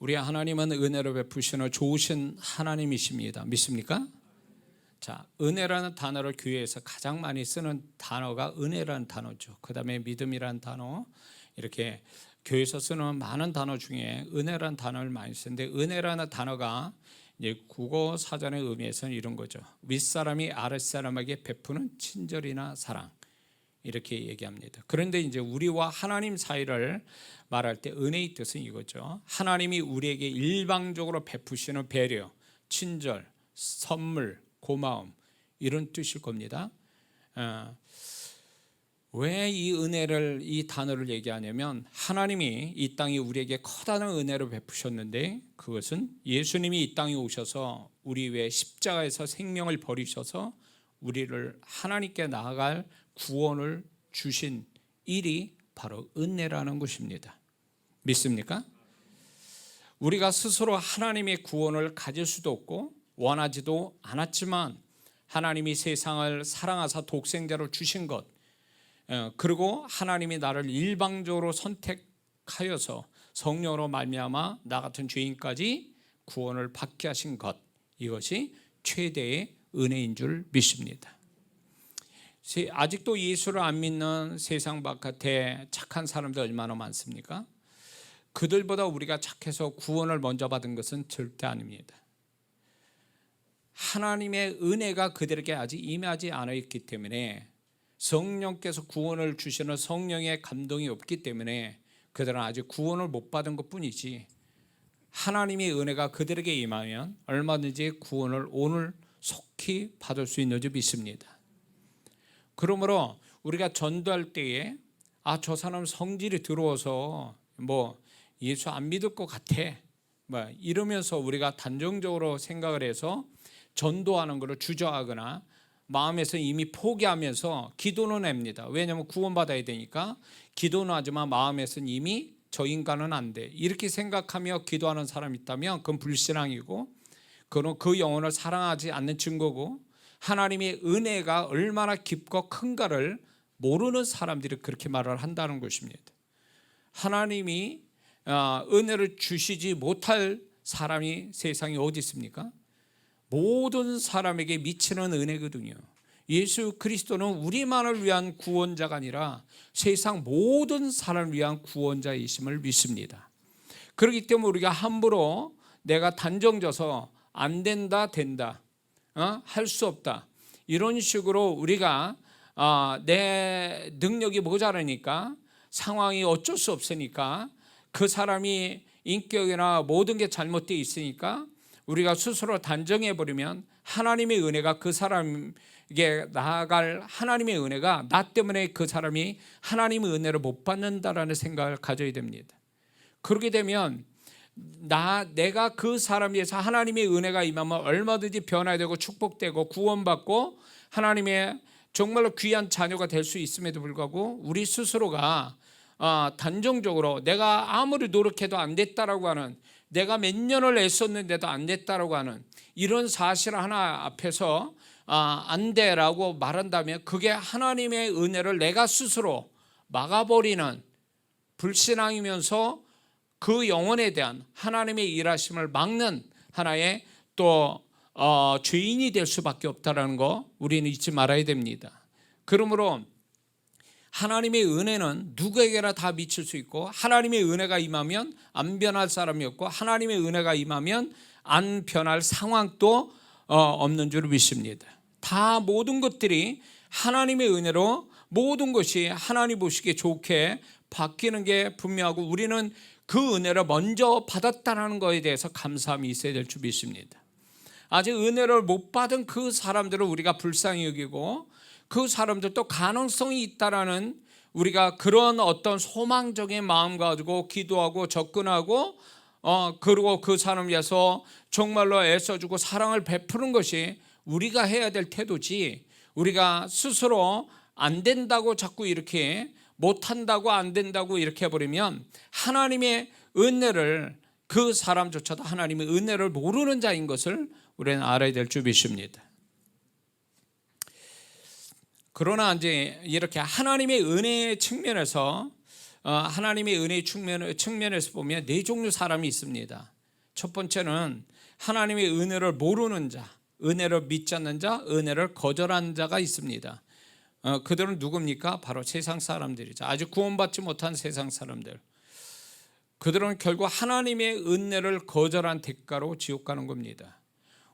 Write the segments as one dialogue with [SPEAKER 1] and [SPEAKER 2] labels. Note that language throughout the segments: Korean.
[SPEAKER 1] 우리 하나님은 은혜를 베푸시는 좋으신 하나님이십니다. 믿습니까? 자, 은혜라는 단어를 교회에서 가장 많이 쓰는 단어가 은혜라는 단어죠. 그 다음에 믿음이라는 단어, 이렇게 교회에서 쓰는 많은 단어 중에 은혜라는 단어를 많이 쓰는데, 은혜라는 단어가 이제 국어 사전의 의미에서는 이런 거죠. 윗사람이 아랫사람에게 베푸는 친절이나 사랑, 이렇게 얘기합니다. 그런데 이제 우리와 하나님 사이를 말할 때 은혜의 뜻은 이거죠. 하나님이 우리에게 일방적으로 베푸시는 배려, 친절, 선물, 고마움, 이런 뜻일 겁니다. 왜 이 은혜를, 이 단어를 얘기하냐면, 하나님이 이 땅에 우리에게 커다란 은혜를 베푸셨는데, 그것은 예수님이 이 땅에 오셔서 우리 위해 십자가에서 생명을 버리셔서 우리를 하나님께 나아갈 구원을 주신 일이 바로 은혜라는 것입니다. 믿습니까? 우리가 스스로 하나님의 구원을 가질 수도 없고 원하지도 않았지만, 하나님이 세상을 사랑하사 독생자를 주신 것, 그리고 하나님이 나를 일방적으로 선택하여서 성령으로 말미암아 나 같은 죄인까지 구원을 받게 하신 것, 이것이 최대의 은혜인 줄 믿습니다. 아직도 예수를 안 믿는 세상 바깥에 착한 사람들 얼마나 많습니까? 그들보다 우리가 착해서 구원을 먼저 받은 것은 절대 아닙니다. 하나님의 은혜가 그들에게 아직 임하지 않아 있기 때문에, 성령께서 구원을 주시는 성령의 감동이 없기 때문에 그들은 아직 구원을 못 받은 것뿐이지, 하나님의 은혜가 그들에게 임하면 얼마든지 구원을 오늘 속히 받을 수 있는 줄 믿습니다. 그러므로 우리가 전도할 때에 저 사람 성질이 더러워서 예수 안 믿을 것 같아, 이러면서 우리가 단정적으로 생각을 해서 전도하는 것을 주저하거나 마음에서 이미 포기하면서 기도는 합니다. 왜냐하면 구원받아야 되니까 기도는 하지만 마음에서는 이미 저 인간은 안 돼, 이렇게 생각하며 기도하는 사람이 있다면 그건 불신앙이고, 그건 그 영혼을 사랑하지 않는 증거고, 하나님의 은혜가 얼마나 깊고 큰가를 모르는 사람들이 그렇게 말을 한다는 것입니다. 하나님이 은혜를 주시지 못할 사람이 세상에 어디 있습니까? 모든 사람에게 미치는 은혜거든요. 예수 그리스도는 우리만을 위한 구원자가 아니라 세상 모든 사람을 위한 구원자이심을 믿습니다. 그렇기 때문에 우리가 함부로 내가 단정져서 안 된다, 된다, 할 수 없다, 이런 식으로 우리가 내 능력이 모자라니까, 상황이 어쩔 수 없으니까, 그 사람이 인격이나 모든 게 잘못되어 있으니까 우리가 스스로 단정해버리면 하나님의 은혜가, 그 사람에게 나아갈 하나님의 은혜가 나 때문에 그 사람이 하나님의 은혜를 못 받는다라는 생각을 가져야 됩니다. 그렇게 되면 내가 그 사람 위해서 하나님의 은혜가 임하면 얼마든지 변화되고 축복되고 구원받고 하나님의 정말로 귀한 자녀가 될 수 있음에도 불구하고, 우리 스스로가 단정적으로 내가 아무리 노력해도 안 됐다라고 하는, 내가 몇 년을 애썼는데도 안 됐다라고 하는 이런 사실 하나 앞에서 안 돼라고 말한다면, 그게 하나님의 은혜를 내가 스스로 막아버리는 불신앙이면서 그 영혼에 대한 하나님의 일하심을 막는 하나의 또 죄인이 될 수밖에 없다는 거 우리는 잊지 말아야 됩니다. 그러므로 하나님의 은혜는 누구에게나 다 미칠 수 있고, 하나님의 은혜가 임하면 안 변할 사람이 없고, 하나님의 은혜가 임하면 안 변할 상황도 없는 줄 믿습니다. 다 모든 것들이 하나님의 은혜로 모든 것이 하나님 보시기에 좋게 바뀌는 게 분명하고, 우리는 그 은혜를 먼저 받았다는 것에 대해서 감사함이 있어야 될 줄 믿습니다. 아직 은혜를 못 받은 그 사람들을 우리가 불쌍히 여기고, 그 사람들도 가능성이 있다라는 우리가 그런 어떤 소망적인 마음 가지고 기도하고 접근하고, 그리고 그 사람을 위해서 정말로 애써주고 사랑을 베푸는 것이 우리가 해야 될 태도지, 우리가 스스로 안 된다고 자꾸 이렇게 못한다고 안 된다고 이렇게 해버리면 하나님의 은혜를, 그 사람조차도 하나님의 은혜를 모르는 자인 것을 우리는 알아야 될 줄 믿습니다. 그러나 이제 이렇게 하나님의 은혜의 측면에서 하나님의 은혜의 측면에서 보면 네 종류 사람이 있습니다. 첫 번째는 하나님의 은혜를 모르는 자, 은혜를 믿지 않는 자, 은혜를 거절하는 자가 있습니다. 그들은 누굽니까? 바로 세상 사람들이죠. 아직 구원받지 못한 세상 사람들. 그들은 결국 하나님의 은혜를 거절한 대가로 지옥 가는 겁니다.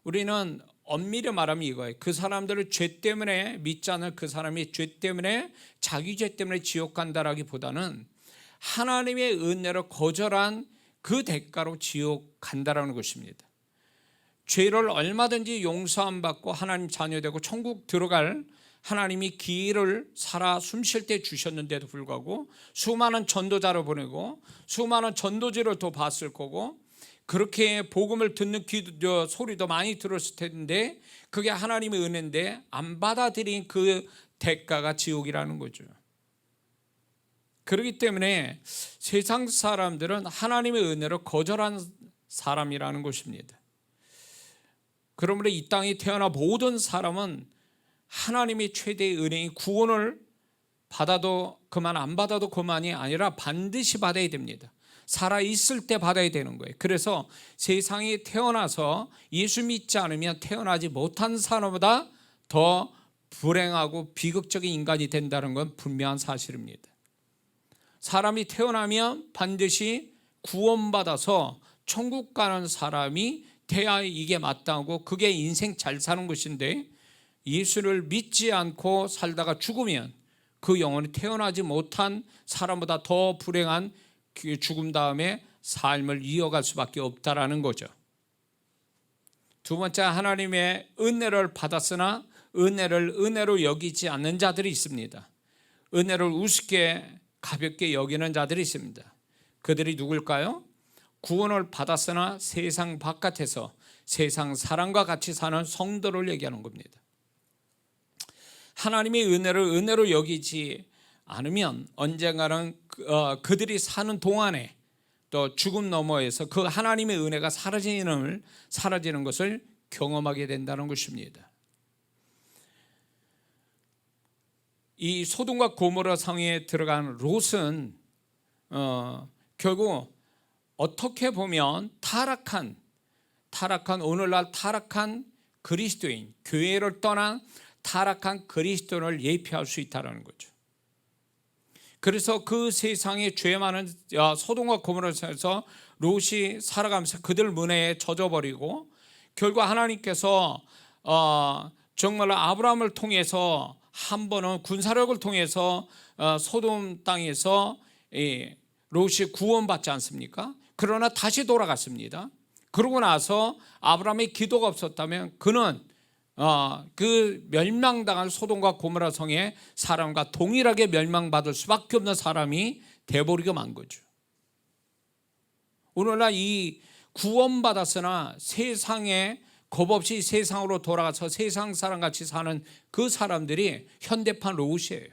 [SPEAKER 1] 우리는 엄밀히 말하면 이거예요. 그 사람들을 죄 때문에 믿지 않는 그 사람이 죄 때문에 자기 죄 때문에 지옥 간다라기보다는 하나님의 은혜를 거절한 그 대가로 지옥 간다라는 것입니다. 죄를 얼마든지 용서함 받고 하나님 자녀되고 천국 들어갈 하나님이 기회를 살아 숨쉴 때 주셨는데도 불구하고 수많은 전도자를 보내고 수많은 전도지를 또 봤을 거고 그렇게 복음을 듣는 소리도 많이 들었을 텐데 그게 하나님의 은혜인데 안 받아들인 그 대가가 지옥이라는 거죠. 그렇기 때문에 세상 사람들은 하나님의 은혜를 거절한 사람이라는 것입니다. 그러므로 이 땅에 태어나 모든 사람은 하나님의 최대의 은혜인 구원을 받아도 그만 안 받아도 그만이 아니라 반드시 받아야 됩니다. 살아있을 때 받아야 되는 거예요. 그래서 세상에 태어나서 예수 믿지 않으면 태어나지 못한 사람보다 더 불행하고 비극적인 인간이 된다는 건 분명한 사실입니다. 사람이 태어나면 반드시 구원받아서 천국 가는 사람이 돼야 이게 마땅하고 그게 인생 잘 사는 것인데 예수를 믿지 않고 살다가 죽으면 그 영혼이 태어나지 못한 사람보다 더 불행한 죽음 다음에 삶을 이어갈 수밖에 없다라는 거죠. 두 번째, 하나님의 은혜를 받았으나 은혜를 은혜로 여기지 않는 자들이 있습니다. 은혜를 우습게 가볍게 여기는 자들이 있습니다. 그들이 누굴까요? 구원을 받았으나 세상 바깥에서 세상 사람과 같이 사는 성도를 얘기하는 겁니다. 하나님의 은혜를 은혜로 여기지 않으면 언젠가는 그들이 사는 동안에 또 죽음 너머에서 그 하나님의 은혜가 사라지는 것을 경험하게 된다는 것입니다. 이 소돔과 고모라 성에 들어간 롯은 결국 어떻게 보면 타락한 오늘날 타락한 그리스도인, 교회를 떠난 타락한 그리스도인을 예표할 수 있다는 거죠. 그래서 그 세상에 죄 많은 소돔과 고모라에서 롯이 살아가면서 그들 문화에 젖어버리고 결국 하나님께서 정말로 아브라함을 통해서 한 번은 군사력을 통해서 소돔 땅에서 롯이 구원받지 않습니까? 그러나 다시 돌아갔습니다. 그러고 나서 아브라함의 기도가 없었다면 그는 그 멸망당한 소돔과 고모라 성의 사람과 동일하게 멸망받을 수밖에 없는 사람이 돼버리고 만 거죠. 오늘날 이 구원받았으나 세상에 겁없이 세상으로 돌아가서 세상 사람같이 사는 그 사람들이 현대판 롯이에요.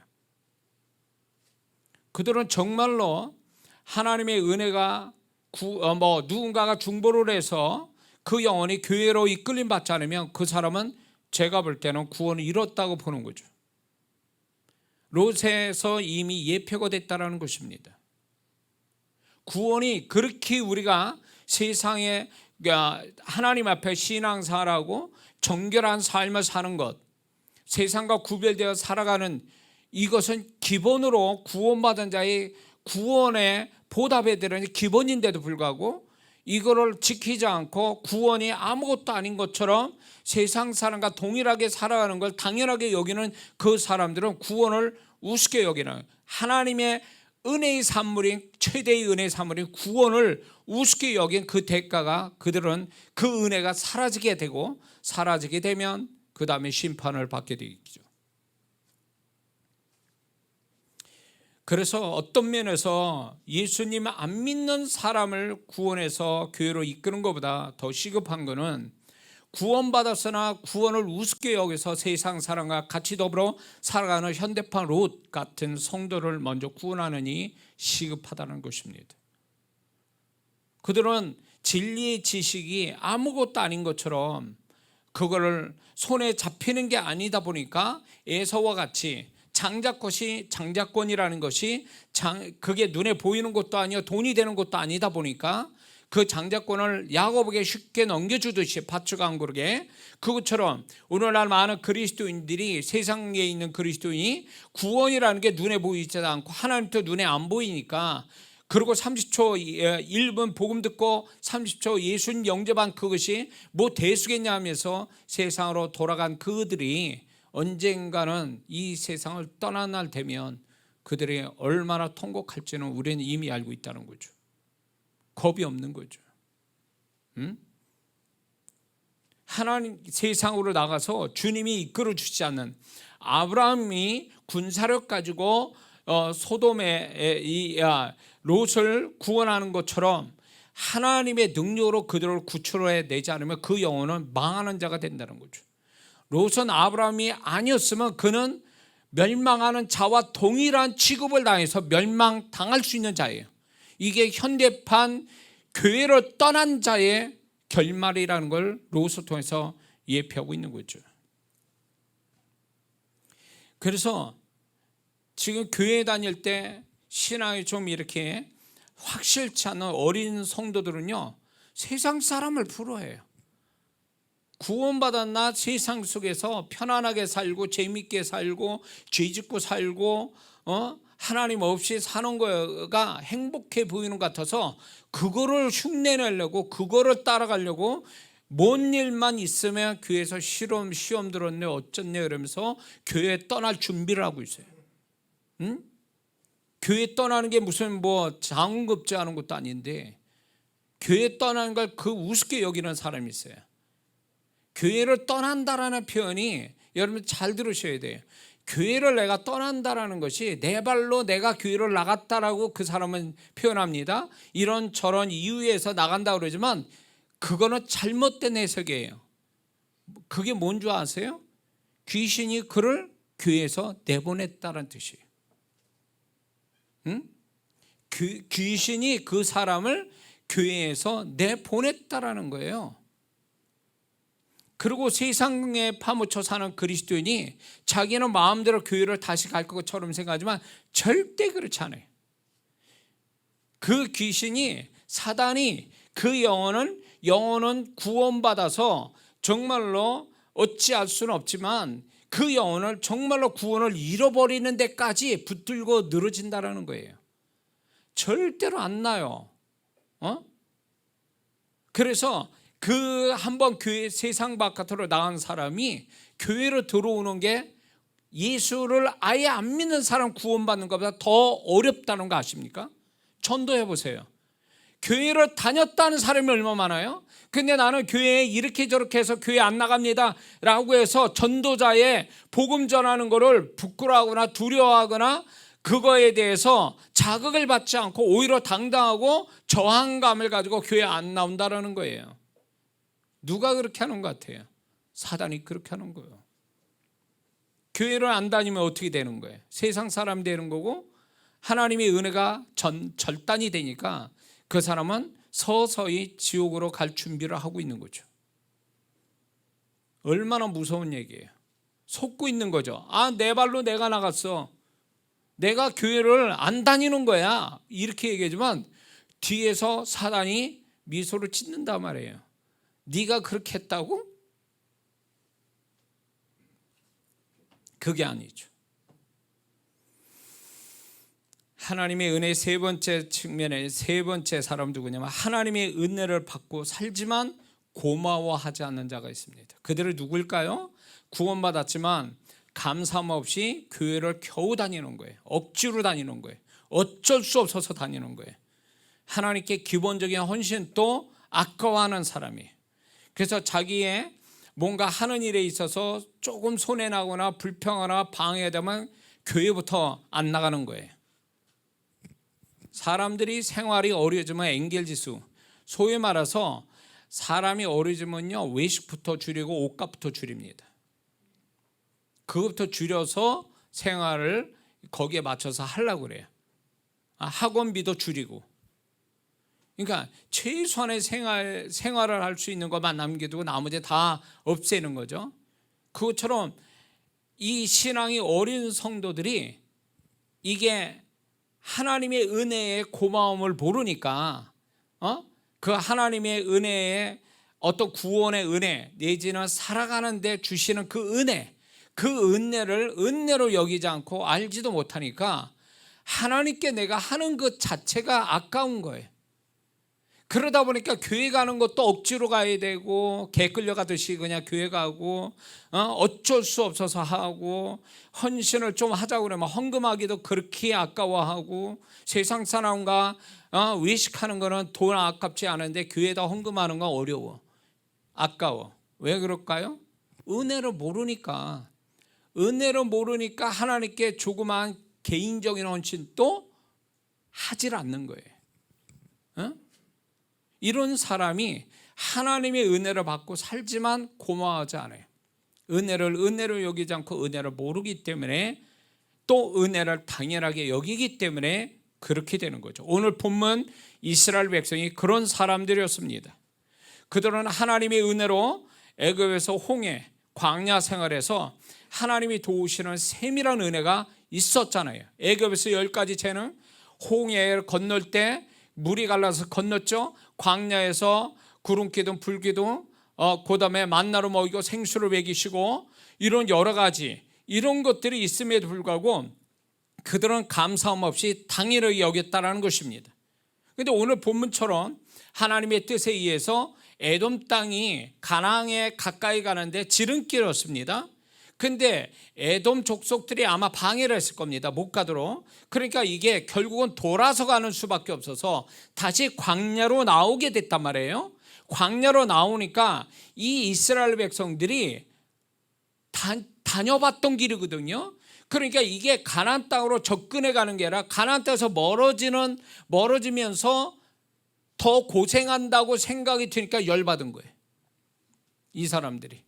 [SPEAKER 1] 그들은 정말로 하나님의 은혜가 누군가가 중보를 해서 그 영혼이 교회로 이끌림 받지 않으면 그 사람은 제가 볼 때는 구원을 잃었다고 보는 거죠. 롯에서 이미 예표가 됐다는 것입니다. 구원이 그렇게 우리가 세상에 하나님 앞에 신앙생활하고 정결한 삶을 사는 것, 세상과 구별되어 살아가는 이것은 기본으로 구원받은 자의 구원에 보답해야 되는 기본인데도 불구하고 이거를 지키지 않고 구원이 아무것도 아닌 것처럼 세상 사람과 동일하게 살아가는 걸 당연하게 여기는 그 사람들은 구원을 우습게 여기는 하나님의 은혜의 산물인 최대의 은혜의 산물인 구원을 우습게 여긴 그 대가가 그들은 그 은혜가 사라지게 되고 사라지게 되면 그 다음에 심판을 받게 되겠죠. 그래서 어떤 면에서 예수님 안 믿는 사람을 구원해서 교회로 이끄는 것보다 더 시급한 것은 구원받았으나 구원을 우습게 여기서 세상 사람과 같이 더불어 살아가는 현대판 롯 같은 성도를 먼저 구원하느니 시급하다는 것입니다. 그들은 진리의 지식이 아무것도 아닌 것처럼 그거를 손에 잡히는 게 아니다 보니까 에서와 같이 장자권이라는 것이 그게 눈에 보이는 것도 아니요 돈이 되는 것도 아니다 보니까 그 장자권을 야곱에게 쉽게 넘겨주듯이 밭주가 안 고르게, 그것처럼 오늘날 많은 그리스도인들이, 세상에 있는 그리스도인이 구원이라는 게 눈에 보이지 않고 하나님도 눈에 안 보이니까, 그리고 30초 1분 복음 듣고 30초 예수님 영접한 그것이 뭐 대수겠냐 하면서 세상으로 돌아간 그들이 언젠가는 이 세상을 떠난 날 되면 그들이 얼마나 통곡할지는 우리는 이미 알고 있다는 거죠. 겁이 없는 거죠. 하나님 세상으로 나가서 주님이 이끌어 주지 않는, 아브라함이 군사력 가지고 소돔의 롯을 구원하는 것처럼 하나님의 능력으로 그들을 구출해 내지 않으면 그 영혼은 망하는 자가 된다는 거죠. 롯은 아브라함이 아니었으면 그는 멸망하는 자와 동일한 취급을 당해서 멸망당할 수 있는 자예요. 이게 현대판 교회를 떠난 자의 결말이라는 걸 롯을 통해서 예표하고 있는 거죠. 그래서 지금 교회 다닐 때 신앙이 좀 이렇게 확실치 않은 어린 성도들은요, 세상 사람을 부러워해요. 구원받았나 세상 속에서 편안하게 살고 재밌게 살고 죄짓고 살고 하나님 없이 사는 거가 행복해 보이는 것 같아서 그거를 흉내내려고, 그거를 따라가려고, 뭔 일만 있으면 교회에서 시험 들었네 어쩌네 이러면서 교회 떠날 준비를 하고 있어요. 교회 떠나는 게 무슨 뭐 장급제 하는 것도 아닌데 교회 떠나는 걸 그 우습게 여기는 사람이 있어요. 교회를 떠난다라는 표현이 여러분 잘 들으셔야 돼요. 교회를 내가 떠난다라는 것이 내 발로 내가 교회를 나갔다라고 그 사람은 표현합니다. 이런 저런 이유에서 나간다고 그러지만 그거는 잘못된 해석이에요. 그게 뭔 줄 아세요? 귀신이 그를 교회에서 내보냈다는 뜻이에요. 귀신이 그 사람을 교회에서 내보냈다라는 거예요. 그리고 세상에 파묻혀 사는 그리스도인이 자기는 마음대로 교회를 다시 갈 것처럼 생각하지만 절대 그렇지 않아요. 그 귀신이, 사단이 그 영혼은 구원받아서 정말로 어찌할 수는 없지만 그 영혼을 정말로 구원을 잃어버리는 데까지 붙들고 늘어진다는 거예요. 절대로 안 나요. 그래서 그 한번 교회 세상 바깥으로 나간 사람이 교회로 들어오는 게 예수를 아예 안 믿는 사람 구원받는 것보다 더 어렵다는 거 아십니까? 전도해 보세요. 교회를 다녔다는 사람이 얼마나 많아요? 근데 나는 교회에 이렇게 저렇게 해서 교회 안 나갑니다 라고 해서 전도자의 복음 전하는 거를 부끄러워하거나 두려워하거나 그거에 대해서 자극을 받지 않고 오히려 당당하고 저항감을 가지고 교회 안 나온다라는 거예요. 누가 그렇게 하는 것 같아요? 사단이 그렇게 하는 거예요. 교회를 안 다니면 어떻게 되는 거예요? 세상 사람 되는 거고 하나님의 은혜가 절단이 되니까 그 사람은 서서히 지옥으로 갈 준비를 하고 있는 거죠. 얼마나 무서운 얘기예요. 속고 있는 거죠. 내 발로 내가 나갔어. 내가 교회를 안 다니는 거야. 이렇게 얘기하지만 뒤에서 사단이 미소를 짓는단 말이에요. 네가 그렇게 했다고? 그게 아니죠. 하나님의 은혜의 세 번째 측면에 세 번째 사람 누구냐면 하나님의 은혜를 받고 살지만 고마워하지 않는 자가 있습니다. 그들은 누구일까요? 구원받았지만 감사함 없이 교회를 겨우 다니는 거예요. 억지로 다니는 거예요. 어쩔 수 없어서 다니는 거예요. 하나님께 기본적인 헌신도 아까워하는 사람이에요. 그래서 자기의 뭔가 하는 일에 있어서 조금 손해나거나 불평하거나 방해되면 교회부터 안 나가는 거예요. 사람들이 생활이 어려워지면 엔겔지수, 소위 말해서 사람이 어려워지면요 외식부터 줄이고 옷값부터 줄입니다. 그것부터 줄여서 생활을 거기에 맞춰서 하려고 그래요. 학원비도 줄이고. 그러니까 최소한의 생활을 할 수 있는 것만 남겨두고 나머지 다 없애는 거죠. 그것처럼 이 신앙이 어린 성도들이 이게 하나님의 은혜의 고마움을 모르니까 그 하나님의 은혜의 어떤 구원의 은혜 내지는 살아가는 데 주시는 그 은혜를 은혜로 여기지 않고 알지도 못하니까 하나님께 내가 하는 것 자체가 아까운 거예요. 그러다 보니까 교회 가는 것도 억지로 가야 되고 개 끌려가듯이 그냥 교회 가고 어쩔 수 없어서 하고 헌신을 좀 하자고 그러면 헌금하기도 그렇게 아까워하고 세상 사람과 외식하는 거는 돈 아깝지 않은데 교회에다 헌금하는 건 어려워, 아까워. 왜 그럴까요? 은혜를 모르니까 하나님께 조그만 개인적인 헌신도 하질 않는 거예요. 이런 사람이 하나님의 은혜를 받고 살지만 고마워하지 않아요. 은혜를 은혜로 여기지 않고 은혜를 모르기 때문에 또 은혜를 당연하게 여기기 때문에 그렇게 되는 거죠. 오늘 본문 이스라엘 백성이 그런 사람들이었습니다. 그들은 하나님의 은혜로 애굽에서 홍해, 광야 생활에서 하나님이 도우시는 세밀한 은혜가 있었잖아요. 애굽에서 10가지 재는 홍해를 건널 때 물이 갈라서 건넜죠. 광야에서 구름 기둥, 불 기둥, 그다음에 만나로 먹이고 생수를 먹이시고 이런 여러 가지 이런 것들이 있음에도 불구하고 그들은 감사함 없이 당연히 여겼다라는 것입니다. 그런데 오늘 본문처럼 하나님의 뜻에 의해서 에돔 땅이 가나안에 가까이 가는데 지름길이었습니다. 근데 에돔 족속들이 아마 방해를 했을 겁니다. 못 가도록. 그러니까 이게 결국은 돌아서 가는 수밖에 없어서 다시 광야로 나오게 됐단 말이에요. 광야로 나오니까 이 이스라엘 백성들이 다녀봤던 길이거든요. 그러니까 이게 가나안 땅으로 접근해 가는 게 아니라 가나안 땅에서 멀어지면서 더 고생한다고 생각이 드니까 열받은 거예요, 이 사람들이.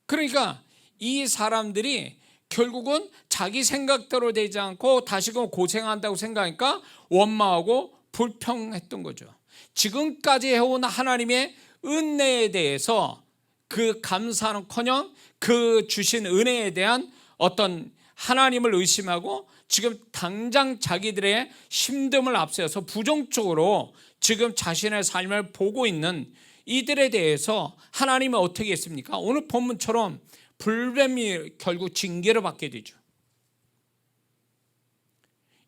[SPEAKER 1] 그러니까 이 사람들이 결국은 자기 생각대로 되지 않고 다시금 고생한다고 생각하니까 원망하고 불평했던 거죠. 지금까지 해온 하나님의 은혜에 대해서 그 감사는커녕 그 주신 은혜에 대한 어떤 하나님을 의심하고 지금 당장 자기들의 힘듦을 앞세워서 부정적으로 지금 자신의 삶을 보고 있는 이들에 대해서 하나님은 어떻게 했습니까? 오늘 본문처럼 불뱀이 결국 징계를 받게 되죠.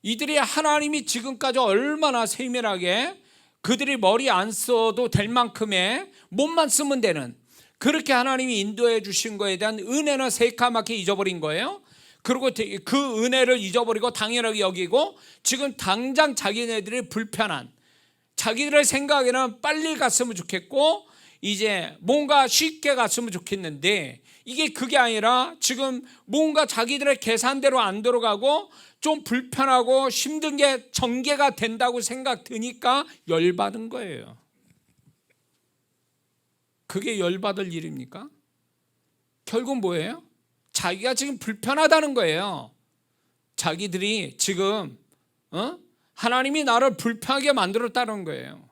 [SPEAKER 1] 이들이 하나님이 지금까지 얼마나 세밀하게 그들이 머리 안 써도 될 만큼의 몸만 쓰면 되는 그렇게 하나님이 인도해 주신 거에 대한 은혜는 새까맣게 잊어버린 거예요. 그리고 그 은혜를 잊어버리고 당연하게 여기고 지금 당장 자기네들이 불편한 자기들의 생각에는 빨리 갔으면 좋겠고 이제 뭔가 쉽게 갔으면 좋겠는데 이게 그게 아니라 지금 뭔가 자기들의 계산대로 안 들어가고 좀 불편하고 힘든 게 전개가 된다고 생각 드니까 열받은 거예요. 그게 열받을 일입니까? 결국 뭐예요? 자기가 지금 불편하다는 거예요. 자기들이 지금 하나님이 나를 불편하게 만들었다는 거예요.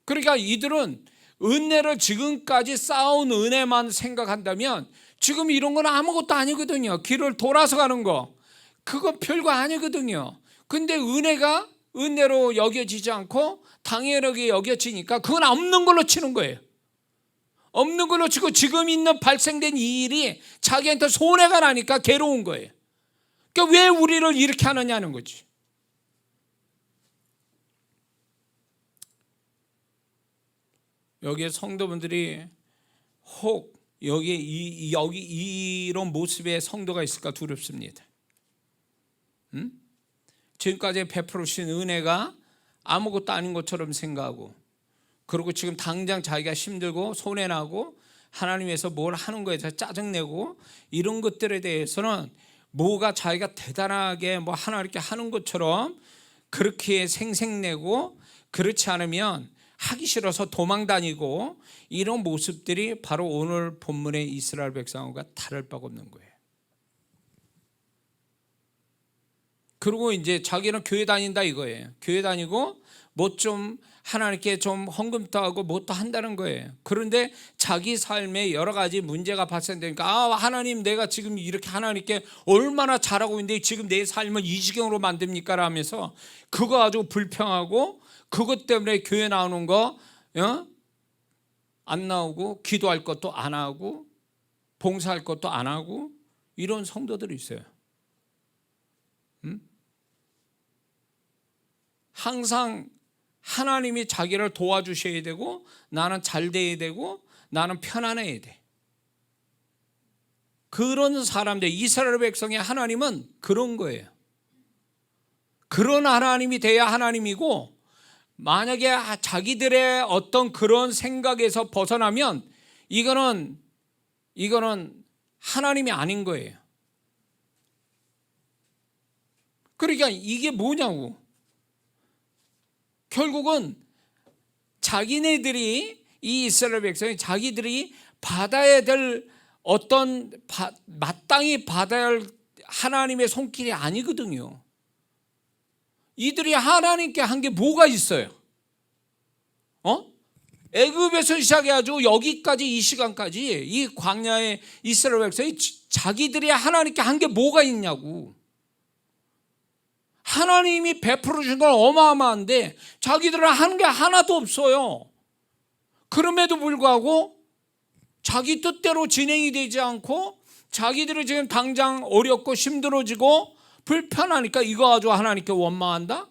[SPEAKER 1] 그러니까 이들은 은혜를 지금까지 쌓아온 은혜만 생각한다면 지금 이런 건 아무것도 아니거든요. 길을 돌아서 가는 거 그거 별거 아니거든요. 근데 은혜가 은혜로 여겨지지 않고 당연하게 여겨지니까 그건 없는 걸로 치는 거예요. 없는 걸로 치고 지금 있는 발생된 이 일이 자기한테 손해가 나니까 괴로운 거예요. 그러니까 왜 우리를 이렇게 하느냐는 거지. 여기에 성도분들이 혹 여기 이런 모습의 성도가 있을까 두렵습니다. 지금까지 베풀으신 은혜가 아무것도 아닌 것처럼 생각하고 그리고 지금 당장 자기가 힘들고 손해나고 하나님에서 뭘 하는 거에 대해서 짜증내고 이런 것들에 대해서는 뭐가 자기가 대단하게 뭐 하나 이렇게 하는 것처럼 그렇게 생색내고 그렇지 않으면 하기 싫어서 도망다니고 이런 모습들이 바로 오늘 본문의 이스라엘 백성과 다를 바가 없는 거예요. 그리고 이제 자기는 교회 다닌다 이거예요. 교회 다니고 뭐 좀 하나님께 좀 헌금도 하고 뭣도 한다는 거예요. 그런데 자기 삶에 여러 가지 문제가 발생되니까 하나님 내가 지금 이렇게 하나님께 얼마나 잘하고 있는데 지금 내 삶을 이 지경으로 만듭니까? 라면서 그거 아주 불평하고 그것 때문에 교회 나오는 거 안 나오고 기도할 것도 안 하고 봉사할 것도 안 하고 이런 성도들이 있어요. 항상 하나님이 자기를 도와주셔야 되고 나는 잘 돼야 되고 나는 편안해야 돼. 그런 사람들, 이스라엘 백성의 하나님은 그런 거예요. 그런 하나님이 돼야 하나님이고, 만약에 자기들의 어떤 그런 생각에서 벗어나면 이거는 하나님이 아닌 거예요. 그러니까 이게 뭐냐고. 결국은 자기네들이, 이 이스라엘 백성이 자기들이 받아야 될 어떤 마땅히 받아야 할 하나님의 손길이 아니거든요. 이들이 하나님께 한 게 뭐가 있어요? 애굽에서 시작해가지고 여기까지 이 시간까지 이 광야의 이스라엘 백성이 자기들이 하나님께 한 게 뭐가 있냐고. 하나님이 베풀어 주신 건 어마어마한데 자기들은 하는 게 하나도 없어요. 그럼에도 불구하고 자기 뜻대로 진행이 되지 않고 자기들이 지금 당장 어렵고 힘들어지고 불편하니까 이거 가지고 하나님께 원망한다?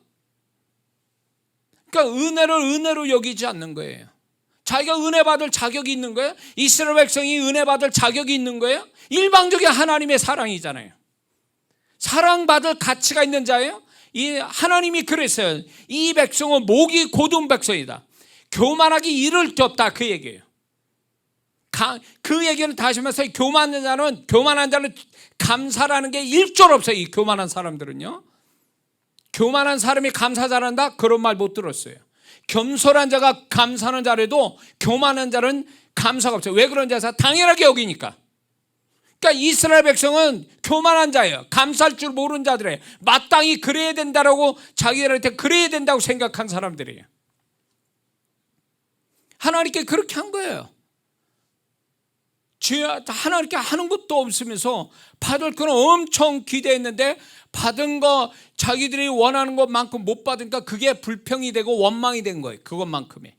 [SPEAKER 1] 그러니까 은혜로 여기지 않는 거예요. 자기가 은혜 받을 자격이 있는 거예요? 이스라엘 백성이 은혜 받을 자격이 있는 거예요? 일방적인 하나님의 사랑이잖아요. 사랑받을 가치가 있는 자예요? 이 하나님이 그랬어요. 이 백성은 목이 고든 백성이다. 교만하기 이를 데 없다, 그 얘기예요. 그 얘기는 다시 말해서 교만한 자는 감사라는 게 일절 없어요. 이 교만한 사람들은요. 교만한 사람이 감사 잘한다? 그런 말 못 들었어요. 겸손한 자가 감사하는 자라도 교만한 자는 감사가 없어요. 왜 그런지 아세요? 당연하게 여기니까. 그러니까 이스라엘 백성은 교만한 자예요. 감사할 줄 모르는 자들이에요. 마땅히 그래야 된다라고 자기들한테 그래야 된다고 생각한 사람들이에요. 하나님께 그렇게 한 거예요. 하나님께 하는 것도 없으면서 받을 건 엄청 기대했는데 받은 거 자기들이 원하는 것만큼 못 받으니까 그게 불평이 되고 원망이 된 거예요. 그것만큼에.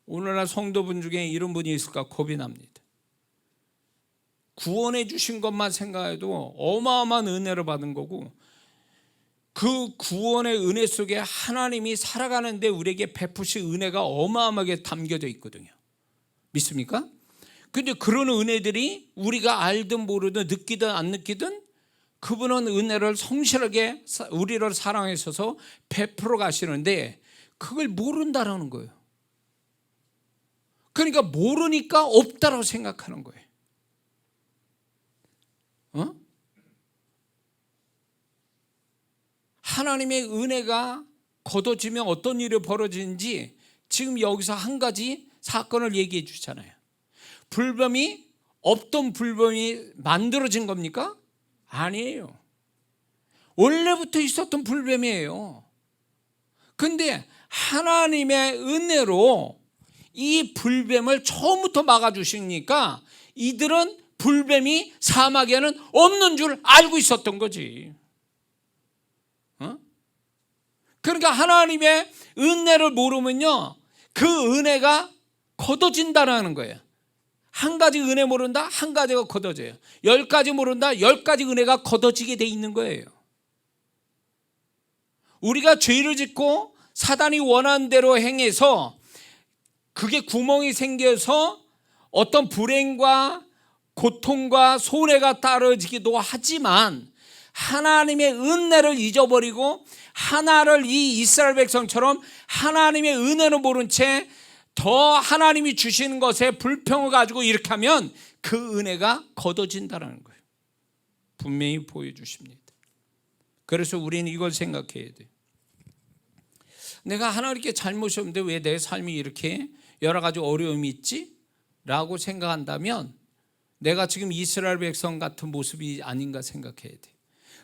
[SPEAKER 1] 오늘날 성도분 중에 이런 분이 있을까 겁이 납니다. 구원해 주신 것만 생각해도 어마어마한 은혜를 받은 거고, 그 구원의 은혜 속에 하나님이 살아가는데 우리에게 베푸신 은혜가 어마어마하게 담겨져 있거든요. 믿습니까? 근데 그런 은혜들이 우리가 알든 모르든 느끼든 안 느끼든 그분은 은혜를 성실하게 우리를 사랑하셔서 베풀어 가시는데 그걸 모른다라는 거예요. 그러니까 모르니까 없다라고 생각하는 거예요. 하나님의 은혜가 거둬지면 어떤 일이 벌어지는지 지금 여기서 한 가지 사건을 얘기해 주잖아요. 불뱀이 없던 불뱀이 만들어진 겁니까? 아니에요. 원래부터 있었던 불뱀이에요. 근데 하나님의 은혜로 이 불뱀을 처음부터 막아주시니까 이들은 불뱀이 사막에는 없는 줄 알고 있었던 거지. 그러니까 하나님의 은혜를 모르면요, 그 은혜가 거둬진다는 거예요. 한 가지 은혜 모른다? 한 가지가 거둬져요. 10가지 모른다? 10가지 은혜가 거둬지게 돼 있는 거예요. 우리가 죄를 짓고 사단이 원하는 대로 행해서 그게 구멍이 생겨서 어떤 불행과 고통과 손해가 따라지기도 하지만 하나님의 은혜를 잊어버리고 하나를 이 이스라엘 백성처럼 하나님의 은혜를 모른 채 더 하나님이 주시는 것에 불평을 가지고 이렇게 하면 그 은혜가 거둬진다는 거예요. 분명히 보여주십니다. 그래서 우리는 이걸 생각해야 돼요. 내가 하나님께 잘못이 없는데 왜 내 삶이 이렇게 여러 가지 어려움이 있지? 라고 생각한다면 내가 지금 이스라엘 백성 같은 모습이 아닌가 생각해야 돼.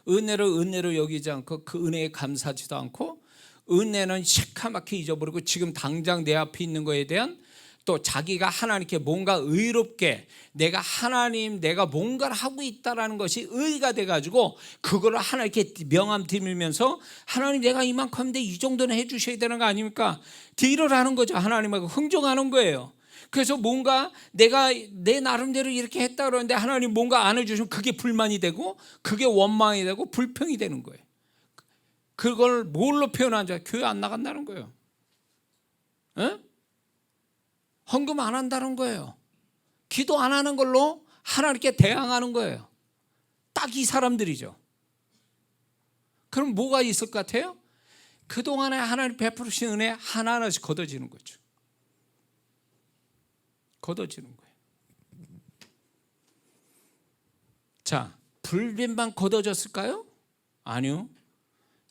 [SPEAKER 1] 은혜로 여기지 않고 그 은혜에 감사하지도 않고 은혜는 시커멓게 잊어버리고 지금 당장 내 앞에 있는 거에 대한 또 자기가 하나님께 뭔가 의롭게 내가 뭔가를 하고 있다라는 것이 의가 돼가지고 그거를 하나님께 명함 드리면서 하나님 내가 이만큼 하는데 이 정도는 해주셔야 되는 거 아닙니까? 딜을 하는 거죠. 하나님하고 흥정하는 거예요. 그래서 뭔가 내가 내 나름대로 이렇게 했다 그러는데 하나님 뭔가 안 해주시면 그게 불만이 되고 그게 원망이 되고 불평이 되는 거예요. 그걸 뭘로 표현하자? 교회 안 나간다는 거예요. 에? 헌금 안 한다는 거예요. 기도 안 하는 걸로 하나님께 대항하는 거예요. 딱 이 사람들이죠. 그럼 뭐가 있을 것 같아요? 그동안에 하나님 베푸신 은혜 하나하나씩 걷어지는 거죠. 걷어지는 거예요. 자, 불빛만 걷어졌을까요? 아니요.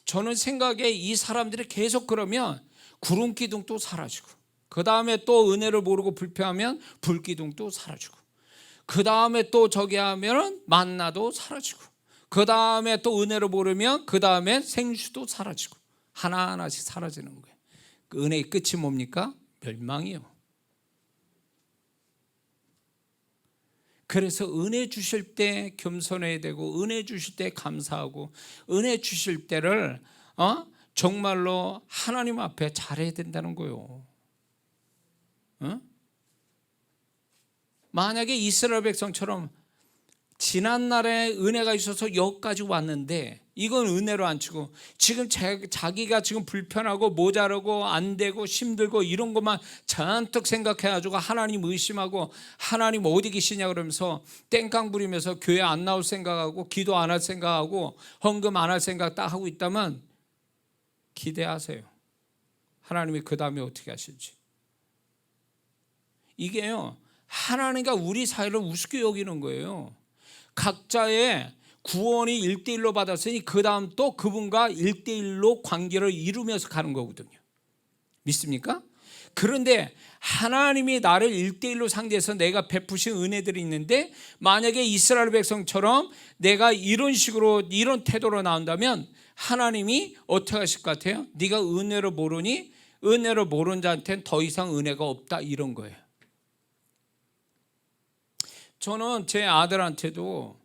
[SPEAKER 1] 저는 생각에 이 사람들이 계속 그러면 구름 기둥도 사라지고 그 다음에 또 은혜를 모르고 불평하면 불기둥도 사라지고 그 다음에 또 저기 하면 만나도 사라지고 그 다음에 또 은혜를 모르면 그 다음에 생수도 사라지고 하나하나씩 사라지는 거예요. 그 은혜의 끝이 뭡니까? 멸망이요. 그래서 은혜 주실 때 겸손해야 되고 은혜 주실 때 감사하고 은혜 주실 때를 정말로 하나님 앞에 잘해야 된다는 거예요. 만약에 이스라엘 백성처럼 지난날에 은혜가 있어서 여기까지 왔는데 이건 은혜로 안 치고 지금 자기가 지금 불편하고 모자라고 안 되고 힘들고 이런 것만 잔뜩 생각해가지고 하나님 의심하고 하나님 어디 계시냐 그러면서 땡깡 부리면서 교회 안 나올 생각하고 기도 안 할 생각하고 헌금 안 할 생각 딱 하고 있다면 기대하세요. 하나님이 그 다음에 어떻게 하실지. 이게요, 하나님과 우리 사이를 우습게 여기는 거예요. 각자의 구원이 1대1로 받았으니 그 다음 또 그분과 1대1로 관계를 이루면서 가는 거거든요. 믿습니까? 그런데 하나님이 나를 1대1로 상대해서 내가 베푸신 은혜들이 있는데 만약에 이스라엘 백성처럼 내가 이런 식으로 이런 태도로 나온다면 하나님이 어떻게 하실 것 같아요? 네가 은혜를 모르니 은혜를 모르는 자한테는 더 이상 은혜가 없다 이런 거예요. 저는 제 아들한테도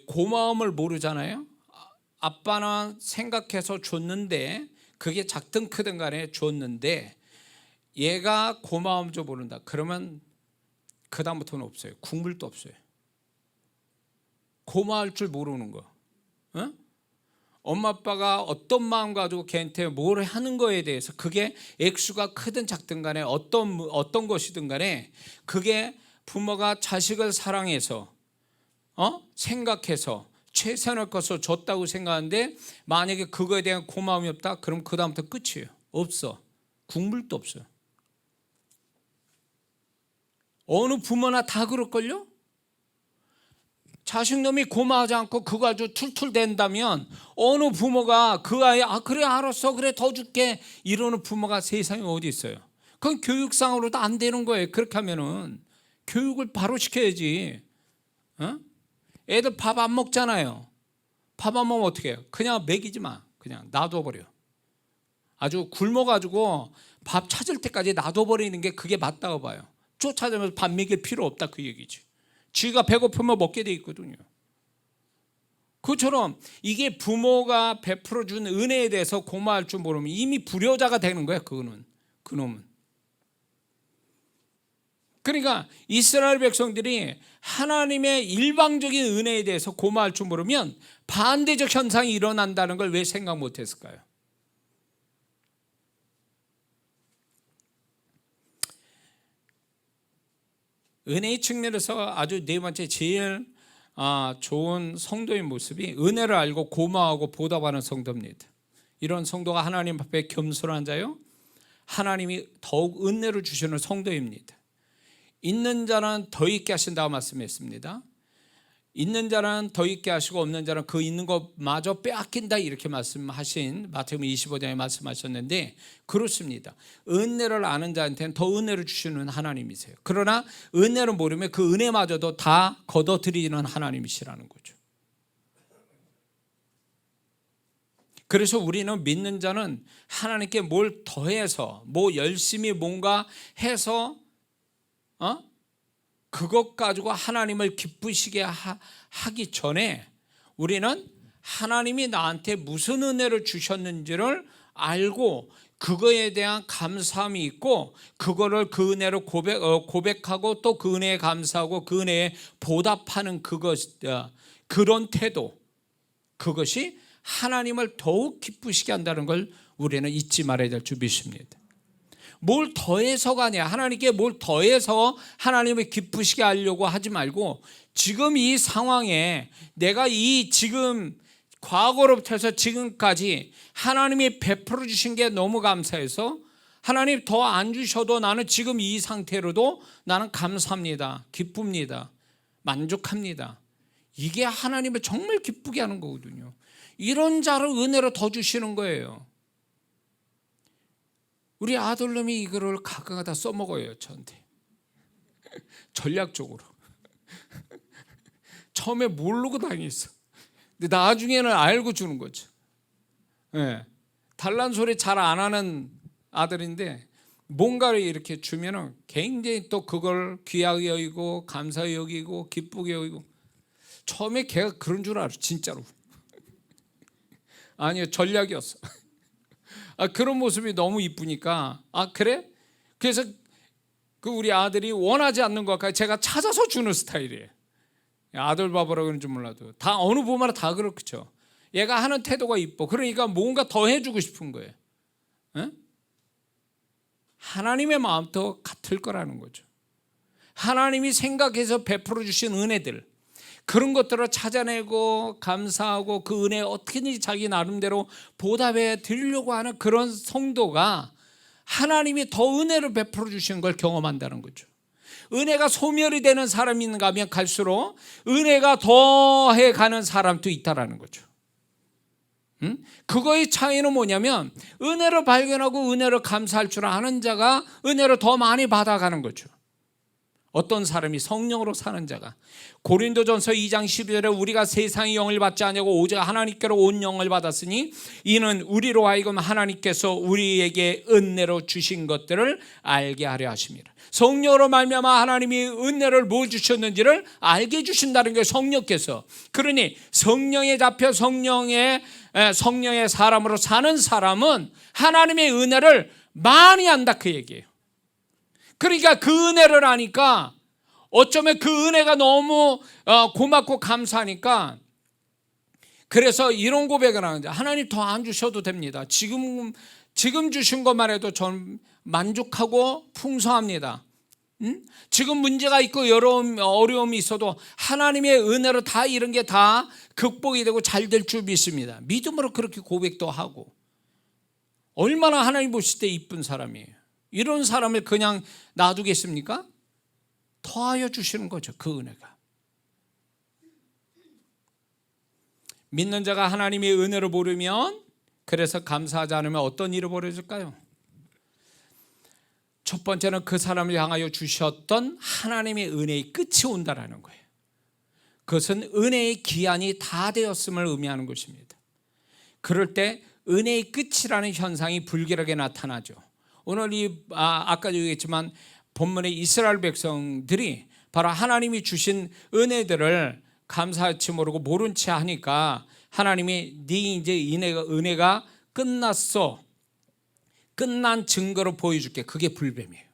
[SPEAKER 1] 고마움을 모르잖아요. 아빠는 생각해서 줬는데 그게 작든 크든 간에 줬는데 얘가 고마움 좀 모른다. 그러면 그 다음부터는 없어요. 국물도 없어요. 고마울 줄 모르는 거. 어? 엄마 아빠가 어떤 마음 가지고 걔한테 뭘 하는 거에 대해서 그게 액수가 크든 작든 간에 어떤 것이든 간에 그게 부모가 자식을 사랑해서 생각해서 최선의 것을 줬다고 생각하는데 만약에 그거에 대한 고마움이 없다 그럼 그 다음부터 끝이에요. 없어. 국물도 없어요. 어느 부모나 다 그럴걸요? 자식놈이 고마워하지 않고 그거 아주 툴툴댄다면 어느 부모가 그 아이 그래 알았어 그래 더 줄게 이러는 부모가 세상에 어디 있어요. 그건 교육상으로도 안 되는 거예요. 그렇게 하면은 교육을 바로 시켜야지. 애들 밥 안 먹잖아요. 밥 안 먹으면 어떻게 해요? 그냥 먹이지 마. 그냥 놔둬버려. 아주 굶어가지고 밥 찾을 때까지 놔둬버리는 게 그게 맞다고 봐요. 쫓아다니면서 밥 먹일 필요 없다 그 얘기지. 쥐가 배고프면 먹게 돼 있거든요. 그처럼 이게 부모가 베풀어준 은혜에 대해서 고마워할 줄 모르면 이미 불효자가 되는 거야. 그놈은. 그러니까 이스라엘 백성들이 하나님의 일방적인 은혜에 대해서 고마워할 줄 모르면 반대적 현상이 일어난다는 걸 왜 생각 못했을까요? 은혜의 측면에서 아주 네 번째 제일 좋은 성도의 모습이 은혜를 알고 고마워하고 보답하는 성도입니다. 이런 성도가 하나님 앞에 겸손한 자요 하나님이 더욱 은혜를 주시는 성도입니다. 있는 자는 더 있게 하신다고 말씀했습니다. 있는 자는 더 있게 하시고 없는 자는 그 있는 것마저 빼앗긴다 이렇게 말씀하신 마태복음 25장에 말씀하셨는데 그렇습니다. 은혜를 아는 자한테는 더 은혜를 주시는 하나님이세요. 그러나 은혜를 모르면 그 은혜마저도 다 걷어들이는 하나님이시라는 거죠. 그래서 우리는 믿는 자는 하나님께 뭘 더해서 뭐 열심히 뭔가 해서 그것 가지고 하나님을 기쁘시게 하기 전에 우리는 하나님이 나한테 무슨 은혜를 주셨는지를 알고 그거에 대한 감사함이 있고 그거를 그 은혜로 고백하고 또 그 은혜에 감사하고 그 은혜에 보답하는 그런 태도, 그것이 하나님을 더욱 기쁘시게 한다는 걸 우리는 잊지 말아야 될 줄 믿습니다. 뭘 더해서가 아니야. 하나님께 뭘 더해서 하나님을 기쁘시게 하려고 하지 말고 지금 이 상황에 내가 이 지금 과거로부터 해서 지금까지 하나님이 베풀어 주신 게 너무 감사해서 하나님 더 안 주셔도 나는 지금 이 상태로도 나는 감사합니다. 기쁩니다. 만족합니다. 이게 하나님을 정말 기쁘게 하는 거거든요. 이런 자를 은혜로 더 주시는 거예요. 우리 아들놈이 이거를 가끔가 다 써먹어요. 저한테 전략적으로. 처음에 모르고 다녔어. 근데 나중에는 알고 주는 거죠. 네. 달란 소리 잘 안 하는 아들인데 뭔가를 이렇게 주면은 굉장히 또 그걸 귀하게 여기고 감사히 여기고 기쁘게 여기고. 처음에 걔가 그런 줄 알았어. 진짜로. 아니요, 전략이었어. 그런 모습이 너무 이쁘니까 그래? 그래서 그 우리 아들이 원하지 않는 것까지 제가 찾아서 주는 스타일이에요. 아들 바보라 그런지 몰라도 다 어느 부모마다 다 그렇죠. 얘가 하는 태도가 이뻐. 그러니까 뭔가 더 해주고 싶은 거예요. 에? 하나님의 마음도 같을 거라는 거죠. 하나님이 생각해서 베풀어 주신 은혜들, 그런 것들을 찾아내고 감사하고 그 은혜에 어떻게든지 자기 나름대로 보답해 드리려고 하는 그런 성도가 하나님이 더 은혜를 베풀어 주시는 걸 경험한다는 거죠. 은혜가 소멸이 되는 사람이 있는가 하면 갈수록 은혜가 더해 가는 사람도 있다라는 거죠. 그거의 차이는 뭐냐면 은혜를 발견하고 은혜를 감사할 줄 아는 자가 은혜를 더 많이 받아가는 거죠. 어떤 사람이 성령으로 사는 자가 고린도전서 2장 12절에 우리가 세상의 영을 받지 아니하고 오직 하나님께로 온 영을 받았으니 이는 우리로 하여금 하나님께서 우리에게 은혜로 주신 것들을 알게 하려 하심이라. 성령으로 말미암아 하나님이 은혜를 뭘 주셨는지를 알게 해주신다는 게 성령께서. 그러니 성령에 잡혀 성령의 사람으로 사는 사람은 하나님의 은혜를 많이 안다 그 얘기예요. 그러니까 그 은혜를 아니까 어쩌면 그 은혜가 너무 고맙고 감사하니까 그래서 이런 고백을 하는데 하나님 더 안 주셔도 됩니다. 지금 주신 것만 해도 전 만족하고 풍성합니다. 지금 문제가 있고 어려움이 있어도 하나님의 은혜로 다 이런 게 다 극복이 되고 잘 될 줄 믿습니다. 믿음으로 그렇게 고백도 하고. 얼마나 하나님 보실 때 이쁜 사람이에요. 이런 사람을 그냥 놔두겠습니까? 더하여 주시는 거죠. 그 은혜가. 믿는 자가 하나님의 은혜를 모르면, 그래서 감사하지 않으면 어떤 일이 벌어질까요? 첫 번째는 그 사람을 향하여 주셨던 하나님의 은혜의 끝이 온다라는 거예요. 그것은 은혜의 기한이 다 되었음을 의미하는 것입니다. 그럴 때 은혜의 끝이라는 현상이 불길하게 나타나죠. 오늘 아까 얘기했지만 본문의 이스라엘 백성들이 바로 하나님이 주신 은혜들을 감사하지 모르고 모른 채 하니까 하나님이 네 이제 은혜가 끝났어. 끝난 증거로 보여줄게. 그게 불뱀이에요.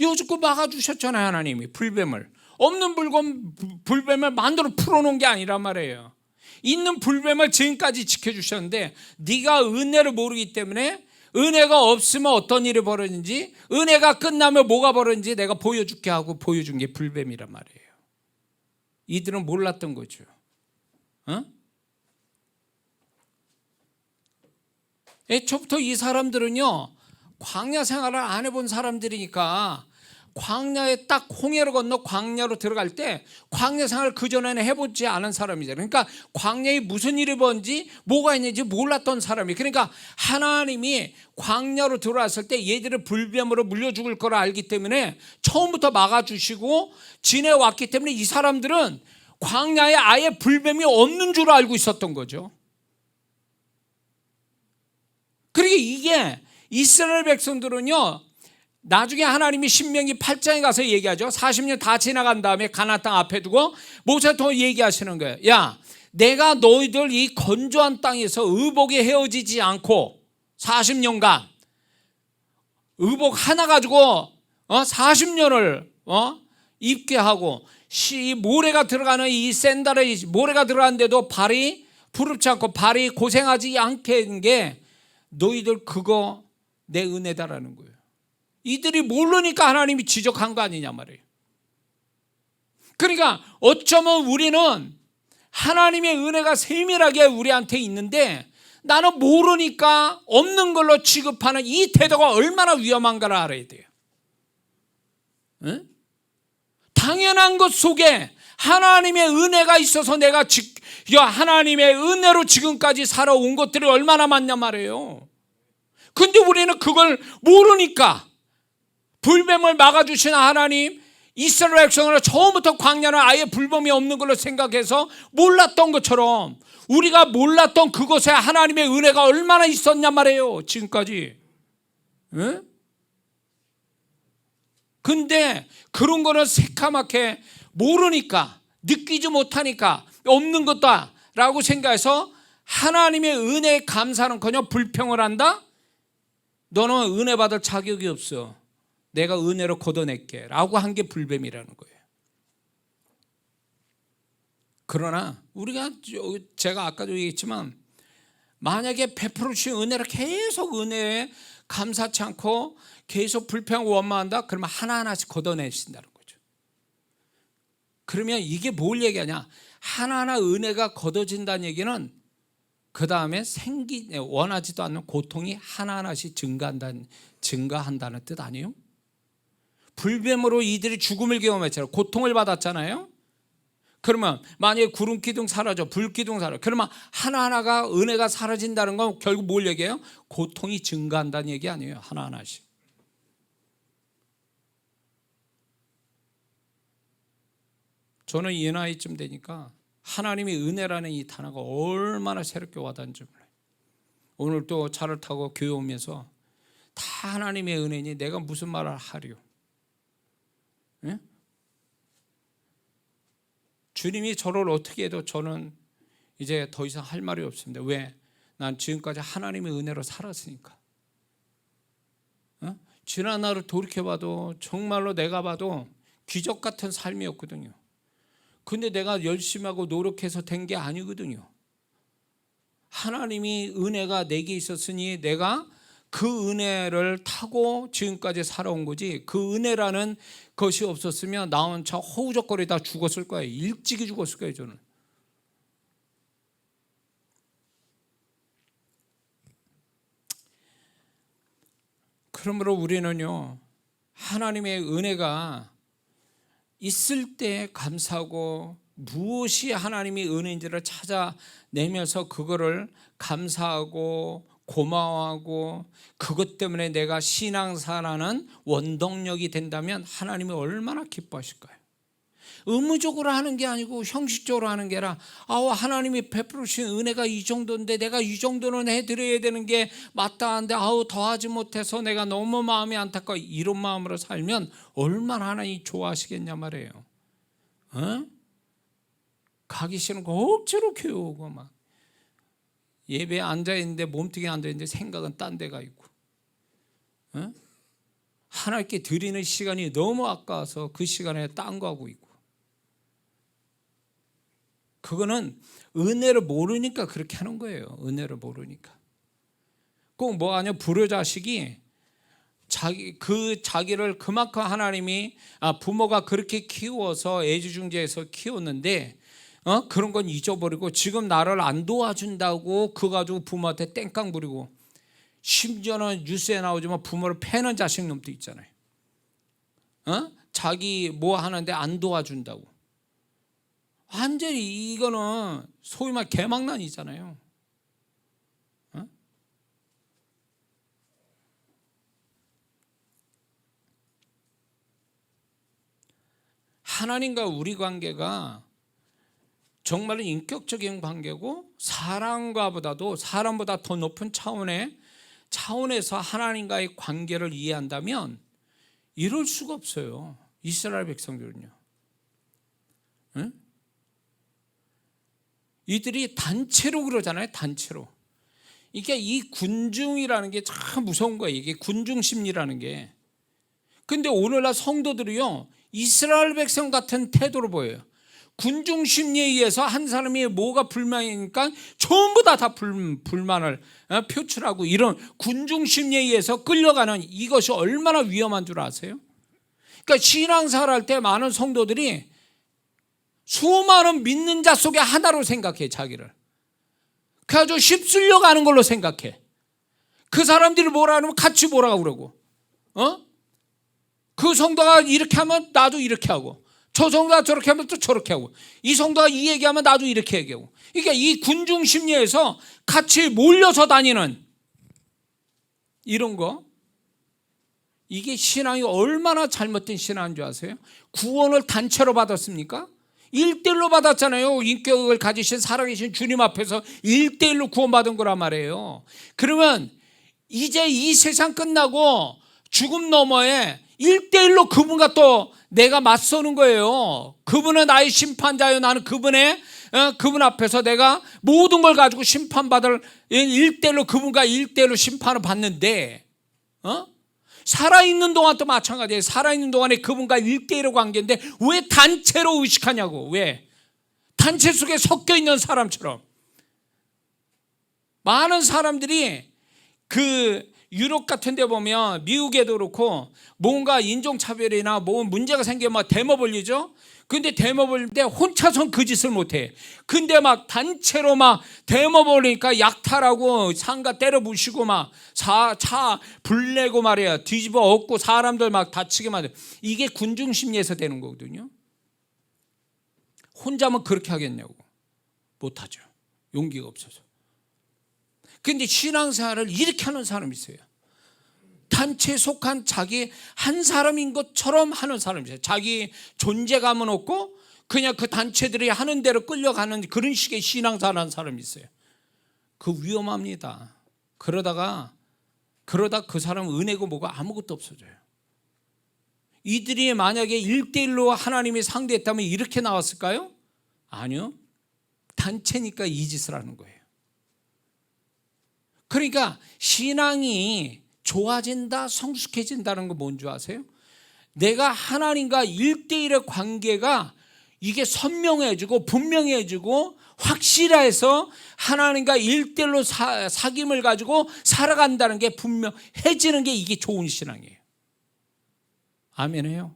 [SPEAKER 1] 여쭙고 막아주셨잖아요. 하나님이 불뱀을. 없는 불뱀을 만들어 풀어놓은 게 아니란 말이에요. 있는 불뱀을 지금까지 지켜주셨는데 네가 은혜를 모르기 때문에 은혜가 없으면 어떤 일이 벌어지는지, 은혜가 끝나면 뭐가 벌어지는지 내가 보여줄게 하고 보여준 게 불뱀이란 말이에요. 이들은 몰랐던 거죠. 애초부터 이 사람들은요, 광야 생활을 안 해본 사람들이니까 광야에 딱 홍해를 건너 광야로 들어갈 때 광야 생활을 그전에는 해보지 않은 사람이잖아요. 그러니까 광야에 무슨 일이 벌어지는지 뭐가 있는지 몰랐던 사람이. 그러니까 하나님이 광야로 들어왔을 때 얘들을 불뱀으로 물려 죽을 걸 알기 때문에 처음부터 막아주시고 지내왔기 때문에 이 사람들은 광야에 아예 불뱀이 없는 줄 알고 있었던 거죠. 만약에 이게 이스라엘 백성들은요, 나중에 하나님이 신명기 8장에 가서 얘기하죠. 40년 다 지나간 다음에 가나안 땅 앞에 두고 모세가 더 얘기하시는 거예요. 야, 내가 너희들 이 건조한 땅에서 의복이 헤어지지 않고 40년간 의복 하나 가지고 40년을 입게 하고, 모래가 들어가는 이 샌들에 모래가 들어가는데도 발이 부럽지 않고 발이 고생하지 않게 한 게 너희들 그거 내 은혜다라는 거예요. 이들이 모르니까 하나님이 지적한 거 아니냐 말이에요. 그러니까 어쩌면 우리는 하나님의 은혜가 세밀하게 우리한테 있는데 나는 모르니까 없는 걸로 취급하는 이 태도가 얼마나 위험한가를 알아야 돼요. 응? 당연한 것 속에 하나님의 은혜가 있어서 내가 하나님의 은혜로 지금까지 살아온 것들이 얼마나 많냐 말이에요. 근데 우리는 그걸 모르니까 불뱀을 막아주신 하나님, 이스라엘 백성을 처음부터 광야는 아예 불뱀이 없는 걸로 생각해서 몰랐던 것처럼 우리가 몰랐던 그곳에 하나님의 은혜가 얼마나 있었냐 말이에요, 지금까지. 응? 근데 그런 거는 새카맣게 모르니까, 느끼지 못하니까 없는 것다라고 생각해서 하나님의 은혜에 감사는커녕 불평을 한다? 너는 은혜 받을 자격이 없어, 내가 은혜로 걷어낼게 라고 한 게 불뱀이라는 거예요. 그러나 우리가, 제가 아까도 얘기했지만, 만약에 베풀어 주신 은혜를 계속 은혜에 감사치 않고 계속 불평하고 원망한다? 그러면 하나하나씩 걷어내신다는 거죠. 그러면 이게 뭘 얘기하냐? 하나하나 은혜가 걷어진다는 얘기는 그 다음에 원하지도 않는 고통이 하나하나씩 증가한다는 뜻 아니에요? 불뱀으로 이들이 죽음을 경험했잖아요. 고통을 받았잖아요. 그러면 만약에 구름 기둥 사라져, 불 기둥 사라져, 그러면 하나하나가 은혜가 사라진다는 건 결국 뭘 얘기해요? 고통이 증가한다는 얘기 아니에요, 하나하나씩. 저는 이 나이쯤 되니까 하나님의 은혜라는 이 단어가 얼마나 새롭게 와닿는지 몰라요. 오늘 또 차를 타고 교회 오면서 다 하나님의 은혜니 내가 무슨 말을 하리요? 예? 주님이 저를 어떻게 해도 저는 이제 더 이상 할 말이 없습니다. 왜? 난 지금까지 하나님의 은혜로 살았으니까. 지난 날을 돌이켜봐도 정말로 내가 봐도 기적 같은 삶이었거든요. 근데 내가 열심히 하고 노력해서 된 게 아니거든요. 하나님이 은혜가 내게 있었으니 내가 그 은혜를 타고 지금까지 살아온 거지, 그 은혜라는 것이 없었으면 나 혼자 허우적거리다 죽었을 거예요. 일찍이 죽었을 거예요, 저는. 그러므로 우리는요, 하나님의 은혜가 있을 때 감사하고 무엇이 하나님의 은혜인지를 찾아내면서 그거를 감사하고 고마워하고 그것 때문에 내가 신앙생활하는 원동력이 된다면 하나님이 얼마나 기뻐하실까요? 의무적으로 하는 게 아니고 형식적으로 하는 게 아니라, 하나님이 베풀어 주신 은혜가 이 정도인데 내가 이 정도는 해드려야 되는 게 마땅한데 더하지 못해서 내가 너무 마음이 안타까워, 이런 마음으로 살면 얼마나 하나님이 좋아하시겠냐 말이에요. 가기 싫은 거 억지로 교회 오고 막 예배에 앉아있는데, 몸뚱이에 앉아있는데 생각은 딴 데가 있고, 하나님께 드리는 시간이 너무 아까워서 그 시간에 딴 거 하고 있고. 그거는 은혜를 모르니까 그렇게 하는 거예요. 은혜를 모르니까. 꼭 뭐 하냐, 불효자식이 자기를 그만큼 하나님이 부모가 그렇게 키워서 애지중지해서 키웠는데 그런 건 잊어버리고 지금 나를 안 도와준다고 그거 가지고 부모한테 땡깡 부리고, 심지어는 뉴스에 나오지만 부모를 패는 자식 놈도 있잖아요. 자기 뭐 하는데 안 도와준다고. 완전히 이거는 소위 말 개망난이잖아요. 하나님과 우리 관계가 정말로 인격적인 관계고 사람보다 더 높은 차원의 차원에서 하나님과의 관계를 이해한다면 이럴 수가 없어요. 이스라엘 백성들은요. 응? 이들이 단체로 그러잖아요. 단체로. 이게 이 군중이라는 게 참 무서운 거예요. 이게 군중 심리라는 게. 근데 오늘날 성도들이요, 이스라엘 백성 같은 태도로 보여요. 군중 심리에 의해서 한 사람이 뭐가 불만이니까 전부 다 불만을 표출하고, 이런 군중 심리에 의해서 끌려가는 이것이 얼마나 위험한 줄 아세요? 그러니까 신앙생활 할 때 많은 성도들이 수많은 믿는 자 속에 하나로 생각해, 자기를. 그래가지고 휩쓸려 가는 걸로 생각해. 그 사람들이 뭐라 하면 같이 뭐라고 그러고, 그 성도가 이렇게 하면 나도 이렇게 하고, 저 성도가 저렇게 하면 또 저렇게 하고, 이 성도가 이 얘기하면 나도 이렇게 얘기하고. 그러니까 이 군중 심리에서 같이 몰려서 다니는 이런 거, 이게 신앙이 얼마나 잘못된 신앙인 줄 아세요? 구원을 단체로 받았습니까? 1대1로 받았잖아요. 인격을 가지신 살아계신 주님 앞에서 1대1로 구원받은 거란 말이에요. 그러면 이제 이 세상 끝나고 죽음 너머에 1대1로 그분과 또 내가 맞서는 거예요. 그분은 나의 심판자요, 나는 그분 앞에서 내가 모든 걸 가지고 심판받을 1대1로, 그분과 1대1로 심판을 받는데, 살아있는 동안 또 마찬가지예요. 살아있는 동안에 그분과 1대1의 관계인데 왜 단체로 의식하냐고. 왜? 단체 속에 섞여 있는 사람처럼. 많은 사람들이 유럽 같은 데 보면, 미국에도 그렇고, 뭔가 인종차별이나 뭐 문제가 생기면 데모 벌리죠? 근데 데모 벌릴 때 혼자선 그 짓을 못해. 근데 막 단체로 막 데모 벌리니까 약탈하고 상가 때려 부시고 막 차 불내고 말이야. 뒤집어 엎고 사람들 막 다치게 만들어. 이게 군중 심리에서 되는 거거든요. 혼자면 그렇게 하겠냐고. 못하죠. 용기가 없어서. 근데 신앙생활을 이렇게 하는 사람이 있어요. 단체에 속한 자기 한 사람인 것처럼 하는 사람이 있어요. 자기 존재감은 없고 그냥 그 단체들이 하는 대로 끌려가는 그런 식의 신앙생활 하는 사람이 있어요. 그 위험합니다. 그러다 그 사람은 은혜고 뭐고 아무것도 없어져요. 이들이 만약에 1대1로 하나님이 상대했다면 이렇게 나왔을까요? 아니요. 단체니까 이 짓을 하는 거예요. 그러니까 신앙이 좋아진다, 성숙해진다는 거 뭔지 아세요? 내가 하나님과 1대1의 관계가 이게 선명해지고 분명해지고 확실해서 하나님과 1대1로 사귐을 가지고 살아간다는 게 분명해지는 게 이게 좋은 신앙이에요. 아멘해요.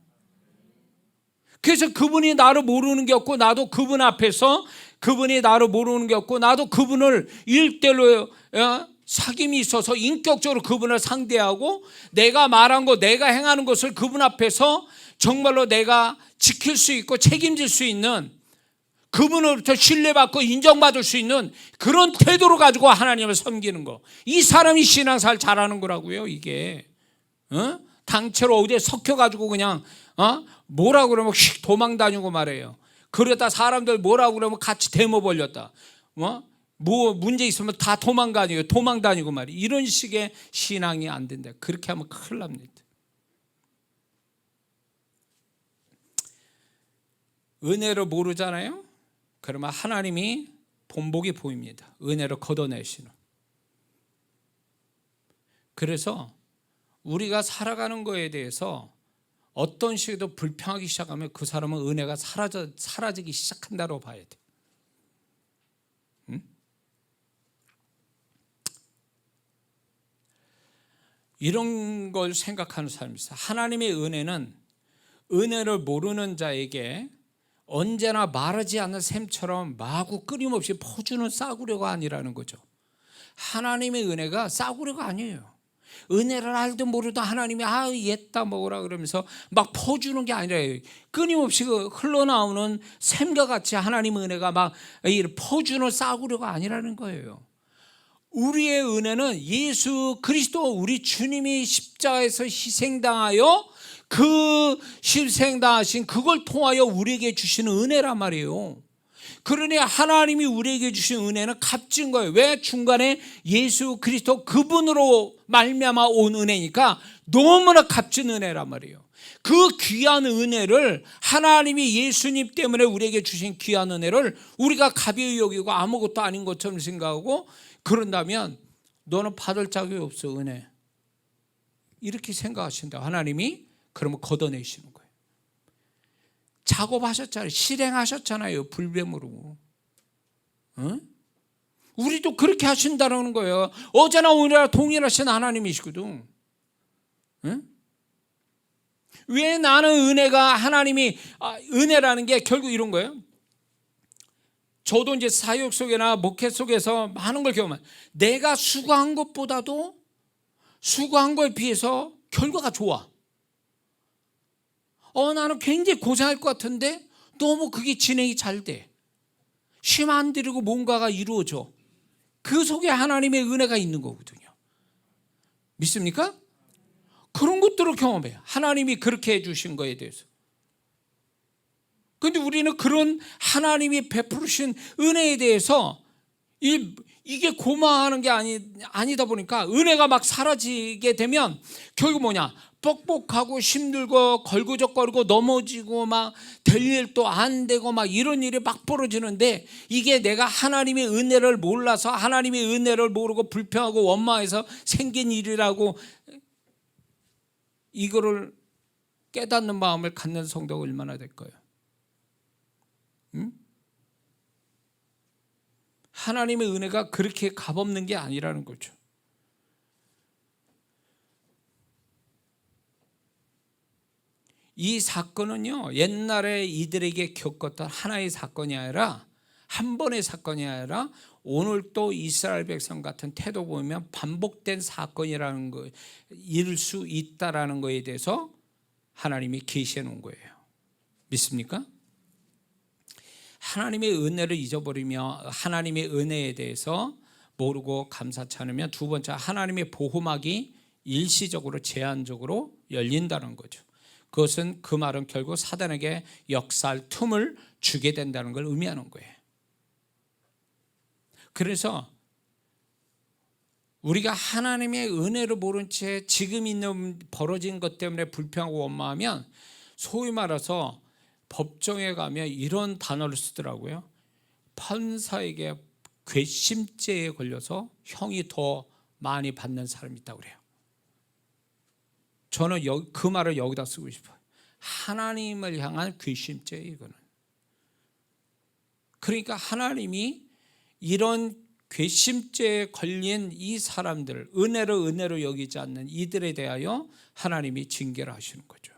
[SPEAKER 1] 그래서 그분이 나를 모르는 게 없고 나도 그분 앞에서 그분이 나를 모르는 게 없고 나도 그분을 1대1로 사귐이 있어서 인격적으로 그분을 상대하고 내가 말한 거, 내가 행하는 것을 그분 앞에서 정말로 내가 지킬 수 있고 책임질 수 있는, 그분으로부터 신뢰받고 인정받을 수 있는 그런 태도로 가지고 하나님을 섬기는 거. 이 사람이 신앙생활 잘하는 거라고요. 이게 단체로 어디에 섞여가지고 그냥 뭐라고 그러면 휙 도망다니고 말해요. 그러다 사람들 뭐라고 그러면 같이 데모 벌렸다. 뭐 문제 있으면 다 도망다니고 말이에요. 이런 식의 신앙이 안 된다. 그렇게 하면 큰일 납니다. 은혜를 모르잖아요. 그러면 하나님이 본복이 보입니다. 은혜를 걷어내시는. 그래서 우리가 살아가는 거에 대해서 어떤 식으로 불평하기 시작하면 그 사람은 은혜가 사라지기 시작한다고 봐야 돼. 이런 걸 생각하는 사람이 있어요. 하나님의 은혜는 은혜를 모르는 자에게 언제나 마르지 않는 샘처럼 마구 끊임없이 퍼주는 싸구려가 아니라는 거죠. 하나님의 은혜가 싸구려가 아니에요. 은혜를 알든 모르든 하나님이 옛다 먹으라 그러면서 막 퍼주는 게 아니라 끊임없이 흘러나오는 샘과 같이 하나님의 은혜가 막 퍼주는 싸구려가 아니라는 거예요. 우리의 은혜는 예수 그리스도 우리 주님이 십자가에서 희생당하여 그 희생당하신 그걸 통하여 우리에게 주시는 은혜란 말이에요. 그러니 하나님이 우리에게 주신 은혜는 값진 거예요. 왜? 중간에 예수 그리스도 그분으로 말미암아 온 은혜니까 너무나 값진 은혜란 말이에요. 그 귀한 은혜를, 하나님이 예수님 때문에 우리에게 주신 귀한 은혜를 우리가 가벼이 여기고 아무것도 아닌 것처럼 생각하고 그런다면 너는 받을 자격이 없어, 은혜. 이렇게 생각하신다. 하나님이 그러면 걷어내시는 거예요. 작업하셨잖아요. 실행하셨잖아요. 불뱀으로. 응? 우리도 그렇게 하신다는 거예요. 어제나 오늘이나 동일하신 하나님이시거든. 응? 왜 나는 은혜가, 하나님이 은혜라는 게 결국 이런 거예요. 저도 이제 사역 속이나 목회 속에서 많은 걸 경험한, 내가 수고한 것보다도 수고한 거에 비해서 결과가 좋아. 나는 굉장히 고생할 것 같은데 너무 그게 진행이 잘 돼. 쉼 안 들이고 뭔가가 이루어져. 그 속에 하나님의 은혜가 있는 거거든요. 믿습니까? 그런 것들을 경험해요. 하나님이 그렇게 해주신 거에 대해서. 그런데 우리는 그런 하나님이 베푸신 은혜에 대해서 이게 고마워하는 게 아니다 보니까 은혜가 막 사라지게 되면 결국 뭐냐? 뻑뻑하고 힘들고 걸그적거리고 넘어지고 막 될 일도 안 되고 막 이런 일이 막 벌어지는데, 이게 내가 하나님의 은혜를 몰라서, 하나님의 은혜를 모르고 불평하고 원망해서 생긴 일이라고, 이거를 깨닫는 마음을 갖는 성도가 얼마나 될까요? 응? 하나님의 은혜가 그렇게 값없는 게 아니라는 거죠. 이 사건은요, 옛날에 이들에게 겪었던 하나의 사건이 아니라, 한 번의 사건이 아니라 오늘 또 이스라엘 백성 같은 태도 보면 반복된 사건이라는 거, 이룰 수 있다라는 거에 대해서 하나님이 계시해 놓은 거예요. 믿습니까? 하나님의 은혜를 잊어버리며 하나님의 은혜에 대해서 모르고 감사치 않으면, 두 번째, 하나님의 보호막이 일시적으로 제한적으로 열린다는 거죠. 그것은, 그 말은 결국 사단에게 역사할 틈을 주게 된다는 걸 의미하는 거예요. 그래서 우리가 하나님의 은혜를 모른 채 지금 있는 벌어진 것 때문에 불평하고 원망하면, 소위 말해서 법정에 가면 이런 단어를 쓰더라고요. 판사에게 괘씸죄에 걸려서 형이 더 많이 받는 사람이 있다고 그래요. 저는 그 말을 여기다 쓰고 싶어요. 하나님을 향한 괘씸죄, 이거는. 그러니까 하나님이 이런 괘씸죄에 걸린 이 사람들, 은혜로 여기지 않는 이들에 대하여 하나님이 징계를 하시는 거죠.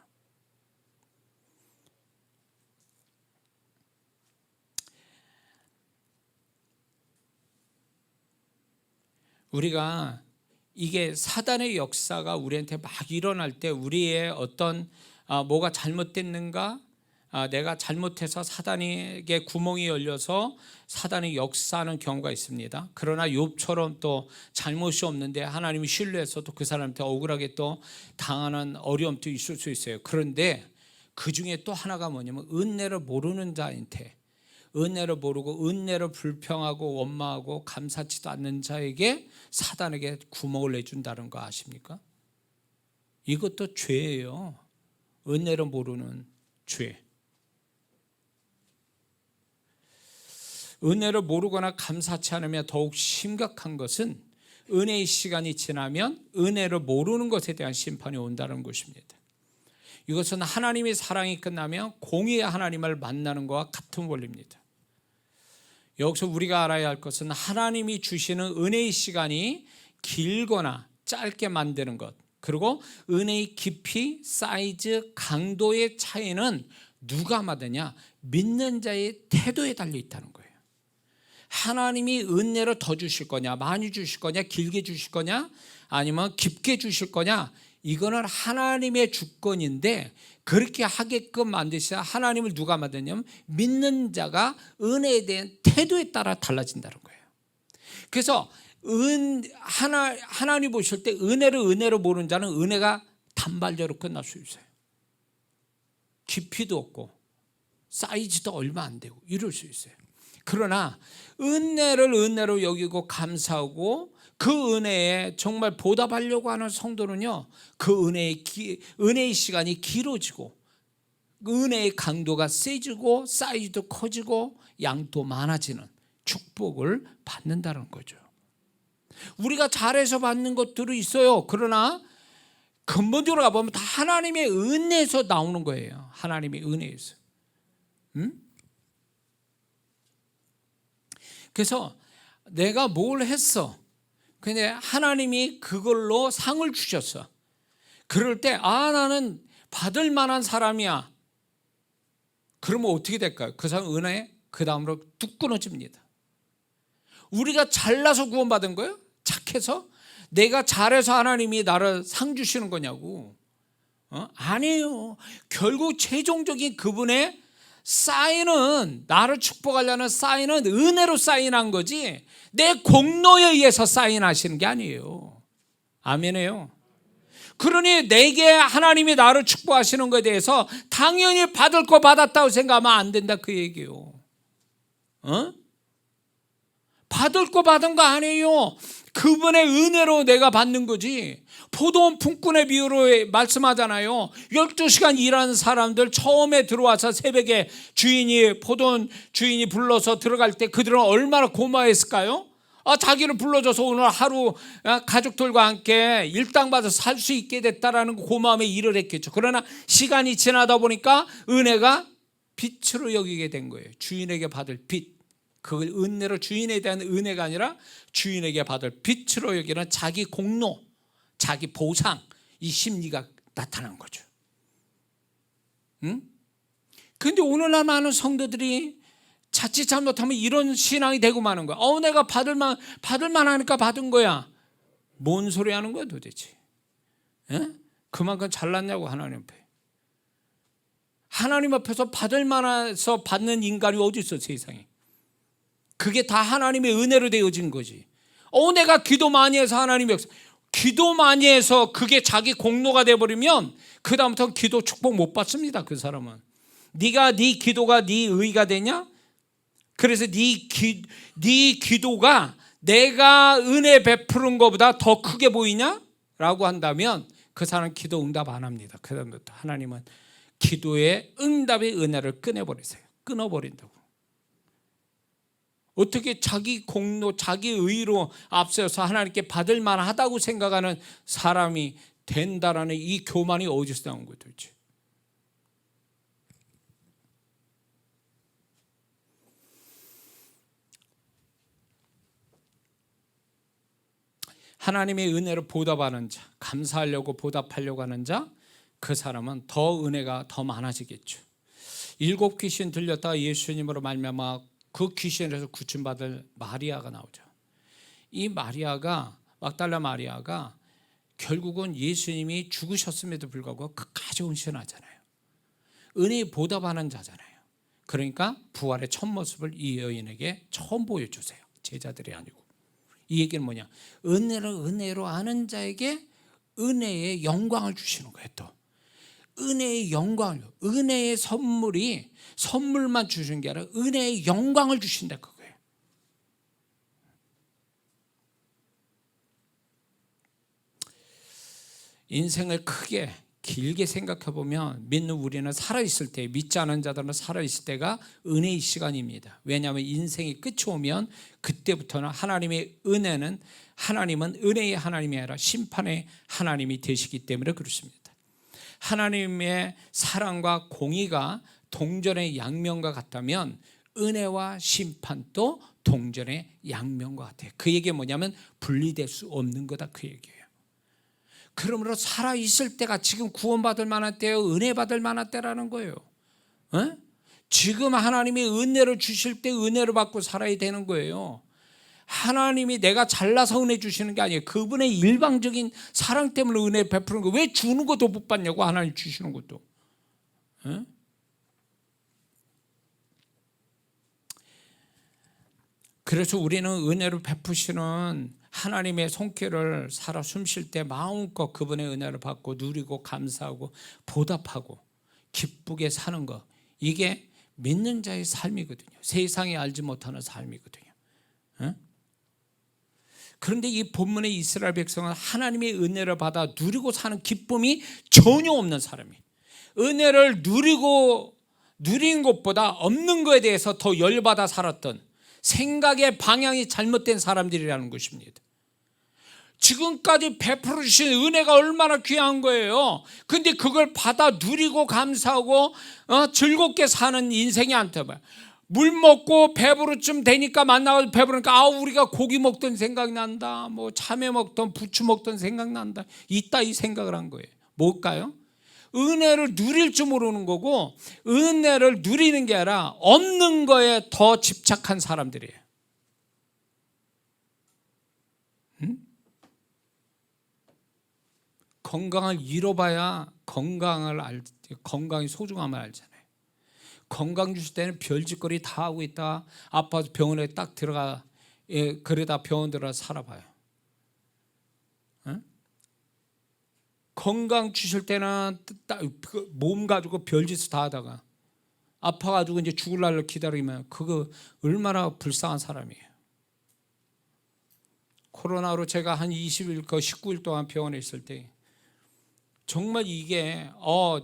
[SPEAKER 1] 우리가 이게 사단의 역사가 우리한테 막 일어날 때, 우리의 어떤 뭐가 잘못됐는가, 내가 잘못해서 사단에게 구멍이 열려서 사단이 역사하는 경우가 있습니다. 그러나 욥처럼 또 잘못이 없는데 하나님이 신뢰해서 또 그 사람한테 억울하게 또 당하는 어려움도 있을 수 있어요. 그런데 그 중에 또 하나가 뭐냐면, 은혜를 모르는 자한테, 은혜를 모르고 은혜를 불평하고 원망하고 감사치도 않는 자에게 사단에게 구멍을 내준다는 거 아십니까? 이것도 죄예요. 은혜를 모르는 죄. 은혜를 모르거나 감사치 않으면 더욱 심각한 것은, 은혜의 시간이 지나면 은혜를 모르는 것에 대한 심판이 온다는 것입니다. 이것은 하나님의 사랑이 끝나면 공의의 하나님을 만나는 것과 같은 원리입니다. 여기서 우리가 알아야 할 것은, 하나님이 주시는 은혜의 시간이 길거나 짧게 만드는 것, 그리고 은혜의 깊이, 사이즈, 강도의 차이는 누가 만드냐? 믿는 자의 태도에 달려 있다는 거예요. 하나님이 은혜를 더 주실 거냐, 많이 주실 거냐, 길게 주실 거냐, 아니면 깊게 주실 거냐, 이거는 하나님의 주권인데, 그렇게 하게끔 만드셔야, 하나님을 누가 만드냐면 믿는 자가 은혜에 대한 태도에 따라 달라진다는 거예요. 그래서 하나님 보실 때 은혜로 모르는 자는 은혜가 단발적으로 끝날 수 있어요. 깊이도 없고 사이즈도 얼마 안 되고 이럴 수 있어요. 그러나 은혜를 은혜로 여기고 감사하고 그 은혜에 정말 보답하려고 하는 성도는요, 그 은혜의 시간이 길어지고 은혜의 강도가 세지고 사이즈도 커지고 양도 많아지는 축복을 받는다는 거죠. 우리가 잘해서 받는 것들이 있어요. 그러나 근본적으로 가보면 다 하나님의 은혜에서 나오는 거예요. 하나님의 은혜에서. 그래서 내가 뭘 했어? 근데 하나님이 그걸로 상을 주셨어. 그럴 때 나는 받을 만한 사람이야. 그러면 어떻게 될까요? 그 사람 은혜 그 다음으로 뚝 끊어집니다. 우리가 잘나서 구원받은 거예요? 착해서? 내가 잘해서 하나님이 나를 상 주시는 거냐고. 아니에요. 결국 최종적인 그분의 사인은, 나를 축복하려는 사인은 은혜로 사인한 거지 내 공로에 의해서 사인하시는 게 아니에요. 아멘이에요. 그러니 내게 하나님이 나를 축복하시는 것에 대해서 당연히 받을 거 받았다고 생각하면 안 된다, 그 얘기예요. 받을 거 받은 거 아니에요. 그분의 은혜로 내가 받는 거지. 포도원 품꾼의 비유로 말씀하잖아요. 12시간 일하는 사람들 처음에 들어와서 새벽에 포도원 주인이 불러서 들어갈 때 그들은 얼마나 고마워했을까요? 자기를 불러줘서 오늘 하루 가족들과 함께 일당받아서 살 수 있게 됐다라는 고마움에 일을 했겠죠. 그러나 시간이 지나다 보니까 은혜가 빛으로 여기게 된 거예요. 주인에게 받을 빛. 그 은혜로 주인에 대한 은혜가 아니라 주인에게 받을 빛으로 여기는 자기 공로, 자기 보상, 이 심리가 나타난 거죠. 그런데 오늘날 많은 성도들이 자칫 잘못하면 이런 신앙이 되고 마는 거야. 내가 받을 만하니까 받은 거야. 뭔 소리 하는 거야 도대체? 그만큼 잘났냐고. 하나님 앞에서 받을 만해서 받는 인간이 어디 있어 세상에. 그게 다 하나님의 은혜로 되어진 거지. 내가 기도 많이 해서 하나님이 기도 많이 해서 그게 자기 공로가 돼버리면 그 다음부터는 기도 축복 못 받습니다. 그 사람은. 네 기도가 네 의가 되냐? 그래서 네 기도가 내가 은혜 베푸는 것보다 더 크게 보이냐? 라고 한다면 그 사람은 기도 응답 안 합니다. 그 다음부터 하나님은 기도의 응답의 은혜를 끊어버린다고. 어떻게 자기 공로, 자기 의로 앞서서 하나님께 받을 만하다고 생각하는 사람이 된다라는 이 교만이 어디서 나온 거예요 도대체? 하나님의 은혜로 보답하는 자, 감사하려고 보답하려고 하는 자, 그 사람은 더 은혜가 더 많아지겠죠. 7 귀신 들렸다가 예수님으로 말미암아 그 귀신에서 구출받을 마리아가 나오죠. 이 마리아가, 막달라 마리아가 결국은 예수님이 죽으셨음에도 불구하고 끝까지 헌신하잖아요. 은혜에 보답하는 자잖아요. 그러니까 부활의 첫 모습을 이 여인에게 처음 보여주세요. 제자들이 아니고. 이 얘기는 뭐냐? 은혜로 아는 자에게 은혜의 영광을 주시는 거예요. 또 은혜의 영광을, 은혜의 선물만 주시는 게 아니라 은혜의 영광을 주신다 그거예요. 인생을 크게 길게 생각해 보면 믿는 우리는 살아있을 때, 믿지 않은 자들은 살아있을 때가 은혜의 시간입니다. 왜냐하면 인생이 끝이 오면 그때부터는 하나님은 은혜의 하나님이 아니라 심판의 하나님이 되시기 때문에 그렇습니다. 하나님의 사랑과 공의가 동전의 양면과 같다면 은혜와 심판도 동전의 양면과 같아요. 그 얘기가 뭐냐면 분리될 수 없는 거다 그 얘기예요. 그러므로 살아있을 때가 지금 구원받을 만한 때요, 은혜 받을 만한 때라는 거예요. 지금 하나님이 은혜를 주실 때 은혜를 받고 살아야 되는 거예요. 하나님이 내가 잘나서 은혜 주시는 게 아니에요. 그분의 일방적인 사랑 때문에 은혜 베푸는 거. 왜 주는 것도 못 받냐고, 하나님 주시는 것도. 그래서 우리는 은혜를 베푸시는 하나님의 손길을 살아 숨쉴 때 마음껏 그분의 은혜를 받고 누리고 감사하고 보답하고 기쁘게 사는 것, 이게 믿는 자의 삶이거든요. 세상이 알지 못하는 삶이거든요. 그런데 이 본문의 이스라엘 백성은 하나님의 은혜를 받아 누리고 사는 기쁨이 전혀 없는 사람이, 은혜를 누린 것보다 없는 것에 대해서 더 열받아 살았던, 생각의 방향이 잘못된 사람들이라는 것입니다. 지금까지 베풀어 주신 은혜가 얼마나 귀한 거예요. 근데 그걸 받아 누리고 감사하고 즐겁게 사는 인생이 안 돼봐요. 물 먹고 배부르쯤 되니까 만나서 배부르니까 우리가 고기 먹던 생각이 난다, 뭐 참외 먹던 부추 먹던 생각 난다, 이따 이 생각을 한 거예요. 뭘까요? 은혜를 누릴 줄 모르는 거고, 은혜를 누리는 게 아니라 없는 거에 더 집착한 사람들이에요. 건강을 잃어봐야 건강의 소중함을 알잖아요. 건강 주실 때는 별짓거리 다 하고 있다, 아파서 병원에 딱 들어가, 그러다 병원 들어가 살아봐요. 건강 주실 때는 몸 가지고 별짓을 다 하다가 아파가지고 이제 죽을 날을 기다리면 그거 얼마나 불쌍한 사람이에요. 코로나로 제가 한 20일, 19일 동안 병원에 있을 때 정말 이게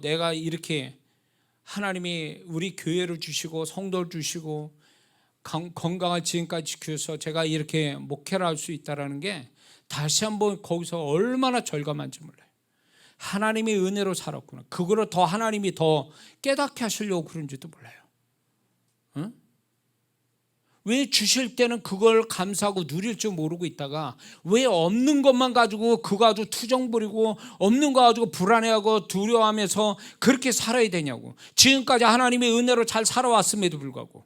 [SPEAKER 1] 내가 이렇게 하나님이 우리 교회를 주시고 성도를 주시고 건강을 지금까지 지켜서 제가 이렇게 목회를 할 수 있다는 게 다시 한번 거기서 얼마나 절감한지 몰라요. 하나님의 은혜로 살았구나. 그거를 더 하나님이 더 깨닫게 하시려고 그런지도 몰라요. 왜 주실 때는 그걸 감사하고 누릴 줄 모르고 있다가 왜 없는 것만 가지고 그거 가지고 투정 부리고 없는 거 가지고 불안해하고 두려워하면서 그렇게 살아야 되냐고. 지금까지 하나님의 은혜로 잘 살아왔음에도 불구하고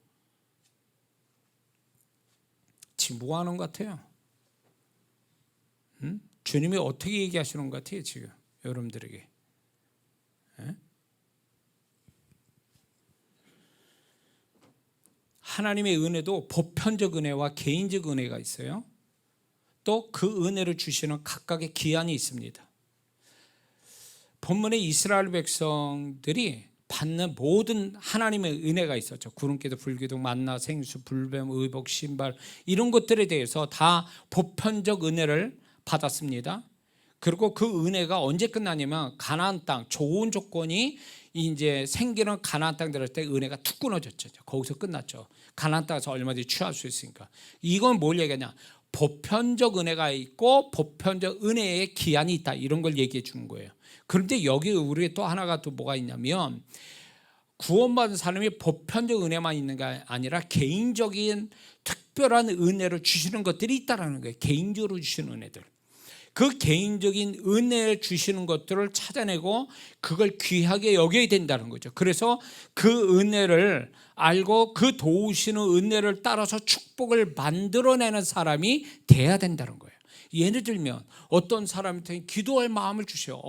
[SPEAKER 1] 지금 뭐 하는 것 같아요? 주님이 어떻게 얘기하시는 것 같아요 지금 여러분들에게? 하나님의 은혜도 보편적 은혜와 개인적 은혜가 있어요. 또 그 은혜를 주시는 각각의 기한이 있습니다. 본문의 이스라엘 백성들이 받는 모든 하나님의 은혜가 있었죠. 구름기도 불기둥 만나 생수 불뱀 의복 신발 이런 것들에 대해서 다 보편적 은혜를 받았습니다. 그리고 그 은혜가 언제 끝나냐면 가나안 땅, 좋은 조건이 이제 생기는 가나안 땅 들어갈 때 은혜가 툭 끊어졌죠. 거기서 끝났죠. 가나안 땅에서 얼마든지 취할 수 있으니까. 이건 뭘 얘기하냐? 보편적 은혜가 있고 보편적 은혜의 기한이 있다, 이런 걸 얘기해 주는 거예요. 그런데 여기 우리 또 하나가 또 뭐가 있냐면, 구원받은 사람이 보편적 은혜만 있는 게 아니라 개인적인 특별한 은혜를 주시는 것들이 있다라는 거예요. 개인적으로 주시는 은혜들. 그 개인적인 은혜를 주시는 것들을 찾아내고 그걸 귀하게 여겨야 된다는 거죠. 그래서 그 은혜를 알고 그 도우시는 은혜를 따라서 축복을 만들어내는 사람이 돼야 된다는 거예요. 예를 들면 어떤 사람한테 기도할 마음을 주세요.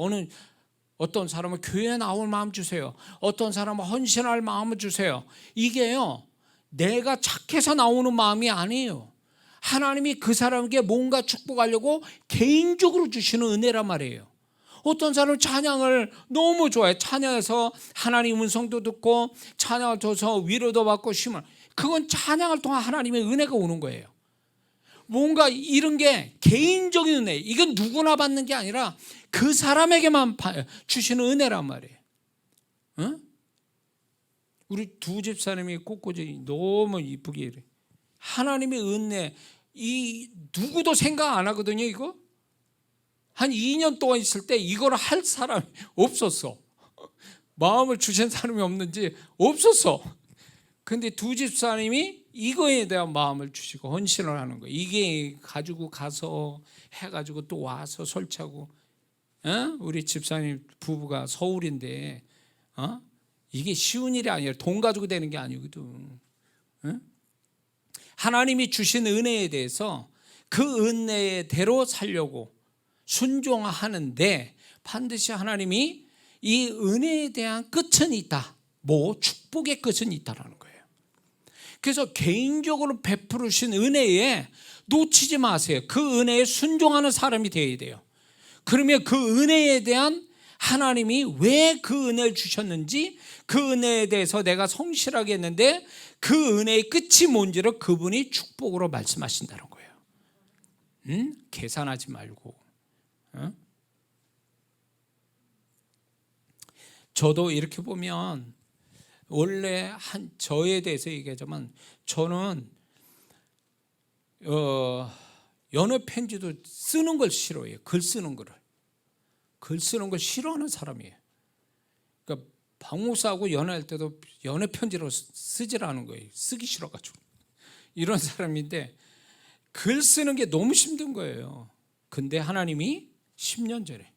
[SPEAKER 1] 어떤 사람은 교회에 나올 마음 주세요. 어떤 사람은 헌신할 마음을 주세요. 이게요, 내가 착해서 나오는 마음이 아니에요. 하나님이 그 사람에게 뭔가 축복하려고 개인적으로 주시는 은혜란 말이에요. 어떤 사람은 찬양을 너무 좋아해. 찬양해서 하나님 음성도 듣고 찬양을 줘서 위로도 받고 힘을, 그건 찬양을 통한 하나님의 은혜가 오는 거예요. 뭔가 이런 게 개인적인 은혜, 이건 누구나 받는 게 아니라 그 사람에게만 주시는 은혜란 말이에요. 우리 두 집사님이 꽃꽂이 너무 이쁘게 이래. 하나님의 은혜, 이 누구도 생각 안 하거든요. 이거 한 2년 동안 있을 때 이걸 할 사람이 없었어. 마음을 주신 사람이 없는지 없었어. 근데 두 집사님이 이거에 대한 마음을 주시고 헌신을 하는 거예요. 이게 가지고 가서 해가지고 또 와서 설치하고. 우리 집사님 부부가 서울인데 이게 쉬운 일이 아니에요. 돈 가지고 되는 게 아니거든. 하나님이 주신 은혜에 대해서 그 은혜대로 살려고 순종하는데 반드시 하나님이 이 은혜에 대한 끝은 있다. 뭐 축복의 끝은 있다라는 거예요. 그래서 개인적으로 베푸르신 은혜에 놓치지 마세요. 그 은혜에 순종하는 사람이 되어야 돼요. 그러면 그 은혜에 대한 하나님이 왜 그 은혜를 주셨는지, 그 은혜에 대해서 내가 성실하게 했는데 그 은혜의 끝이 뭔지를 그분이 축복으로 말씀하신다는 거예요. 계산하지 말고. 저도 이렇게 보면 원래 저에 대해서 얘기하자면 저는 연애 편지도 쓰는 걸 싫어해요. 글 쓰는 걸 싫어하는 사람이에요. 그러니까 박 목사하고 연애할 때도 연애 편지로 쓰질 않은 거예요. 쓰기 싫어가지고. 이런 사람인데 글 쓰는 게 너무 힘든 거예요. 근데 하나님이 10년 전에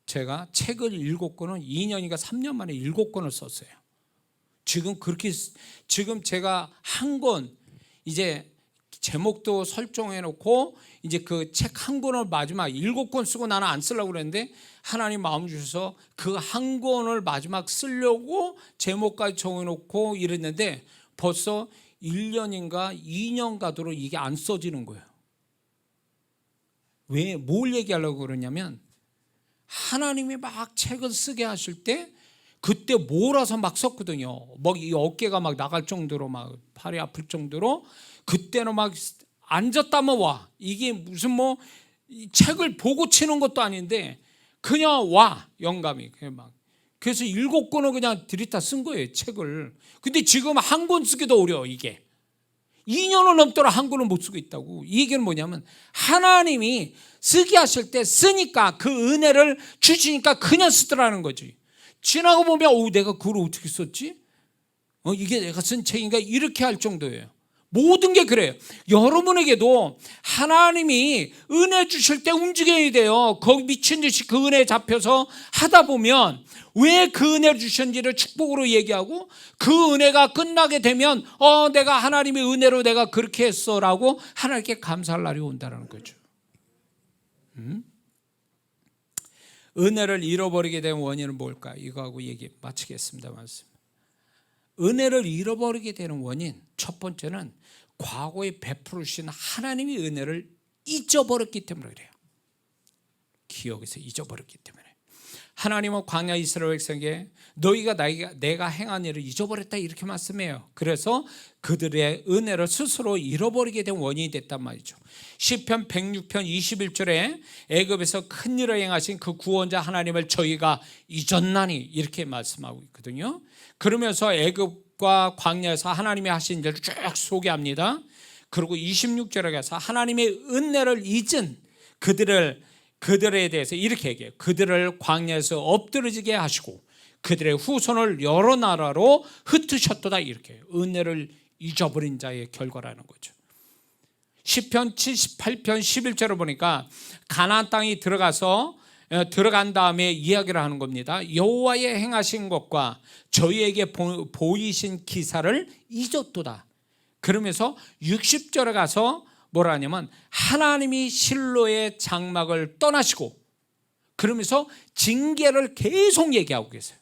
[SPEAKER 1] 제가 책을 7권을 2년인가 3년 만에 7권을 썼어요. 지금 제가 한 권 이제 제목도 설정해 놓고 이제 그 책 한 권을 마지막 7권 쓰고 나는 안 쓰려고 그랬는데 하나님 마음 주셔서 그 한 권을 마지막 쓰려고 제목까지 정해 놓고 이랬는데 벌써 1년인가 2년 가도록 이게 안 써지는 거예요. 왜, 뭘 얘기하려고 그러냐면 하나님이 막 책을 쓰게 하실 때 그때 몰아서 막 썼거든요. 막 이 어깨가 막 나갈 정도로, 막 팔이 아플 정도로. 그때는 막 앉았다면 와. 이게 무슨 뭐 책을 보고 치는 것도 아닌데 그냥 와, 영감이. 그래서 7권을 그냥 들이다 쓴 거예요, 책을. 근데 지금 한 권 쓰기도 어려워. 이게 2년을 넘도록 한 권을 못 쓰고 있다고. 이 얘기는 뭐냐면 하나님이 쓰게 하실 때 쓰니까, 그 은혜를 주시니까 그냥 쓰더라는 거지. 지나고 보면 내가 그걸 어떻게 썼지? 이게 내가 쓴 책인가? 이렇게 할 정도예요. 모든 게 그래요. 여러분에게도 하나님이 은혜 주실 때 움직여야 돼요. 거기 미친 듯이 그 은혜에 잡혀서 하다 보면 왜 그 은혜를 주셨는지를 축복으로 얘기하고, 그 은혜가 끝나게 되면 내가 하나님의 은혜로 내가 그렇게 했어라고 하나님께 감사할 날이 온다는 거죠. 은혜를 잃어버리게 된 원인은 뭘까? 이거하고 얘기 마치겠습니다. 은혜를 잃어버리게 되는 원인, 첫 번째는 과거에 베풀으신 하나님의 은혜를 잊어버렸기 때문에 그래요. 기억에서 잊어버렸기 때문에. 하나님은 광야 이스라엘 백성에게 너희가 내가 행한 일을 잊어버렸다 이렇게 말씀해요. 그래서 그들의 은혜를 스스로 잃어버리게 된 원인이 됐단 말이죠. 시편 106편 21절에 애굽에서 큰 일을 행하신 그 구원자 하나님을 저희가 잊었나니 이렇게 말씀하고 있거든요. 그러면서 애굽과 광야에서 하나님이 하신 일을 쭉 소개합니다. 그리고 26절에 가서 하나님의 은혜를 잊은 그들에 대해서 이렇게 얘기해요. 그들을 광야에서 엎드러지게 하시고 그들의 후손을 여러 나라로 흩으셨도다 이렇게 해요. 은혜를 잊어버린 자의 결과라는 거죠. 시편 78편 11절을 보니까 가나안 땅이 들어간 다음에 이야기를 하는 겁니다. 여호와의 행하신 것과 저희에게 보이신 기사를 잊었도다. 그러면서 60절에 가서 뭐라 하냐면 하나님이 실로의 장막을 떠나시고, 그러면서 징계를 계속 얘기하고 계세요.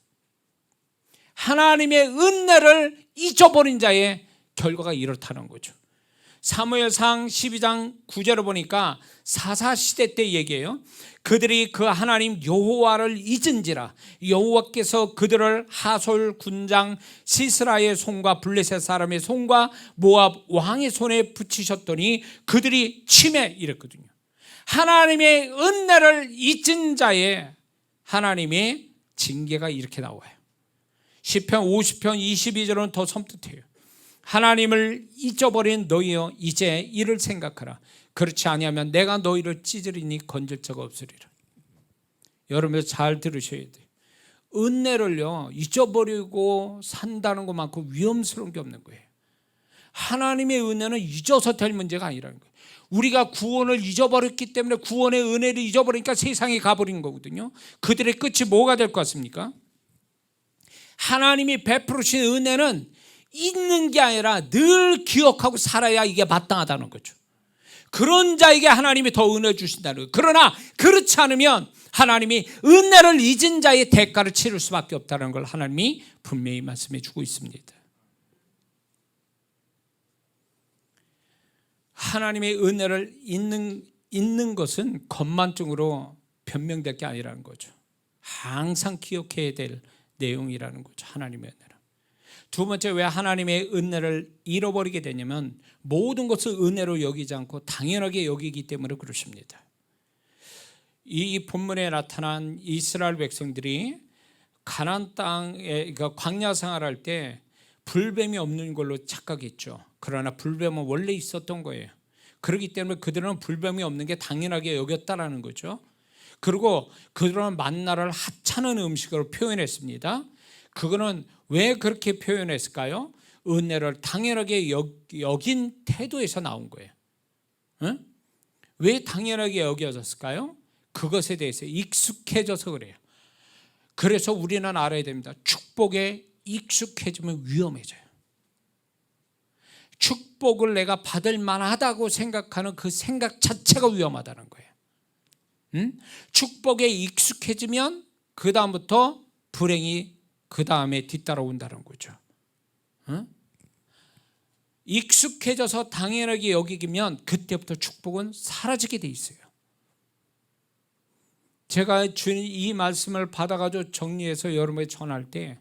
[SPEAKER 1] 하나님의 은혜를 잊어버린 자의 결과가 이렇다는 거죠. 사무엘상 12장 9절을 보니까 사사시대 때 얘기해요. 그들이 그 하나님 여호와를 잊은지라 여호와께서 그들을 하솔 군장 시스라의 손과 블레셋 사람의 손과 모압 왕의 손에 붙이셨더니 그들이 침해 이랬거든요. 하나님의 은혜를 잊은 자의 하나님의 징계가 이렇게 나와요. 시편 50편 22절은 더 섬뜩해요. 하나님을 잊어버린 너희여 이제 이를 생각하라. 그렇지 아니하면 내가 너희를 찢으리니 건질 자가 없으리라. 여러분 잘 들으셔야 돼요. 은혜를요 잊어버리고 산다는 것만큼 위험스러운 게 없는 거예요. 하나님의 은혜는 잊어서 될 문제가 아니라는 거예요. 우리가 구원을 잊어버렸기 때문에, 구원의 은혜를 잊어버리니까 세상에 가버린 거거든요. 그들의 끝이 뭐가 될 것 같습니까? 하나님이 베풀으신 은혜는 잊는 게 아니라 늘 기억하고 살아야 이게 마땅하다는 거죠. 그런 자에게 하나님이 더 은혜 주신다는 거예요. 그러나 그렇지 않으면 하나님이 은혜를 잊은 자의 대가를 치를 수밖에 없다는 걸 하나님이 분명히 말씀해 주고 있습니다. 하나님의 은혜를 잊는 것은 겉만증으로 변명될 게 아니라는 거죠. 항상 기억해야 될 내용이라는 거죠. 하나님의 은혜는. 두 번째, 왜 하나님의 은혜를 잃어버리게 되냐면 모든 것을 은혜로 여기지 않고 당연하게 여기기 때문에 그렇습니다. 이 본문에 나타난 이스라엘 백성들이 가나안 땅에, 그러니까 광야 생활할 때 불뱀이 없는 걸로 착각했죠. 그러나 불뱀은 원래 있었던 거예요. 그렇기 때문에 그들은 불뱀이 없는 게 당연하게 여겼다라는 거죠. 그리고 그들은 만나를 하찮은 음식으로 표현했습니다. 그거는 왜 그렇게 표현했을까요? 은혜를 당연하게 여긴 태도에서 나온 거예요. 응? 왜 당연하게 여겨졌을까요? 그것에 대해서 익숙해져서 그래요. 그래서 우리는 알아야 됩니다. 축복에 익숙해지면 위험해져요. 축복을 내가 받을 만하다고 생각하는 그 생각 자체가 위험하다는 거예요. 축복에 익숙해지면 그 다음부터 불행이 그 다음에 뒤따라온다는 거죠. 익숙해져서 당연하게 여기면 그때부터 축복은 사라지게 돼 있어요. 제가 주님 이 말씀을 받아가지고 정리해서 여러분에게 전할 때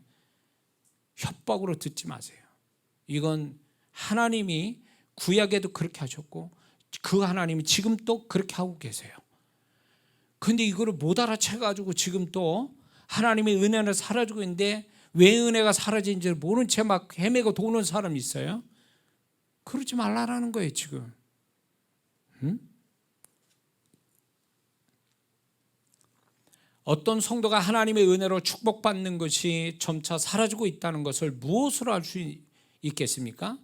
[SPEAKER 1] 협박으로 듣지 마세요. 이건 하나님이 구약에도 그렇게 하셨고 그 하나님이 지금 또 그렇게 하고 계세요. 근데 이거를 못 알아채가지고 지금 또 하나님의 은혜는 사라지고 있는데 왜 은혜가 사라진지 모른 채 막 헤매고 도는 사람이 있어요. 그러지 말라라는 거예요 지금. 어떤 성도가 하나님의 은혜로 축복받는 것이 점차 사라지고 있다는 것을 무엇으로 알 수 있겠습니까?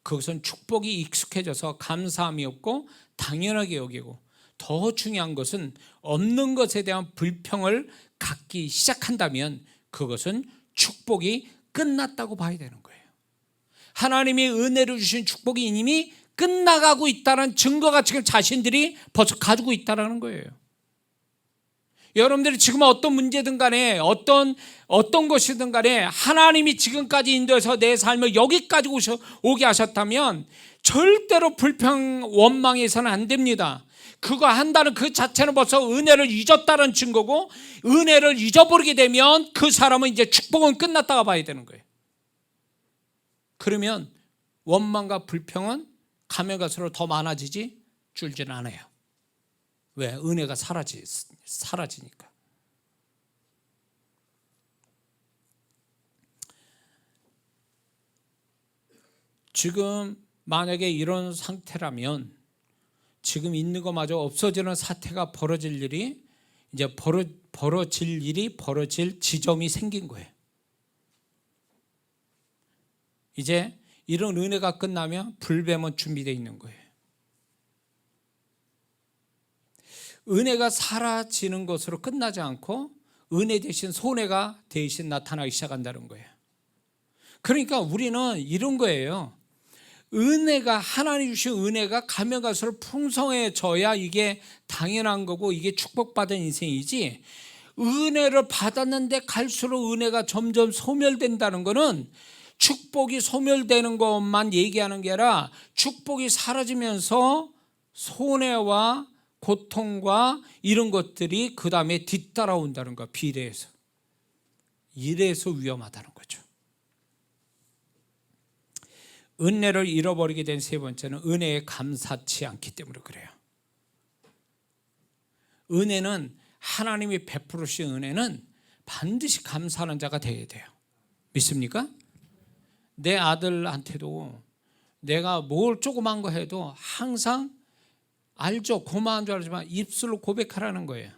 [SPEAKER 1] 그것은 축복이 익숙해져서 감사함이 없고 당연하게 여기고, 더 중요한 것은 없는 것에 대한 불평을 갖기 시작한다면 그것은 축복이 끝났다고 봐야 되는 거예요. 하나님이 은혜로 주신 축복이 이미 끝나가고 있다는 증거가 지금 자신들이 벌써 가지고 있다는 거예요. 여러분들이 지금 어떤 문제든 간에 어떤 것이든 간에 하나님이 지금까지 인도해서 내 삶을 여기까지 오게 하셨다면 절대로 불평 원망해서는 안 됩니다. 그거 한다는 그 자체는 벌써 은혜를 잊었다는 증거고, 은혜를 잊어버리게 되면 그 사람은 이제 축복은 끝났다가 봐야 되는 거예요. 그러면 원망과 불평은 가면 갈수록 더 많아지지 줄지는 않아요. 왜? 은혜가 사라지니까. 지금 만약에 이런 상태라면 지금 있는 것마저 없어지는 사태가 벌어질 일이 벌어질 지점이 생긴 거예요. 이제 이런 은혜가 끝나면 불뱀은 준비되어 있는 거예요. 은혜가 사라지는 것으로 끝나지 않고 은혜 대신 손해가 대신 나타나기 시작한다는 거예요. 그러니까 우리는 이런 거예요. 은혜가, 하나님 주신 은혜가 가면 갈수록 풍성해져야 이게 당연한 거고 이게 축복받은 인생이지, 은혜를 받았는데 갈수록 은혜가 점점 소멸된다는 거는 축복이 소멸되는 것만 얘기하는 게 아니라 축복이 사라지면서 손해와 고통과 이런 것들이 그 다음에 뒤따라온다는 거, 비례해서. 이래서 위험하다는 거죠. 은혜를 잃어버리게 된 세 번째는 은혜에 감사치 않기 때문에 그래요. 은혜는, 하나님이 베풀으신 은혜는 반드시 감사하는 자가 되어야 돼요. 믿습니까? 내 아들한테도 내가 뭘 조그만 거 해도 항상 알죠, 고마운 줄 알지만 입술로 고백하라는 거예요.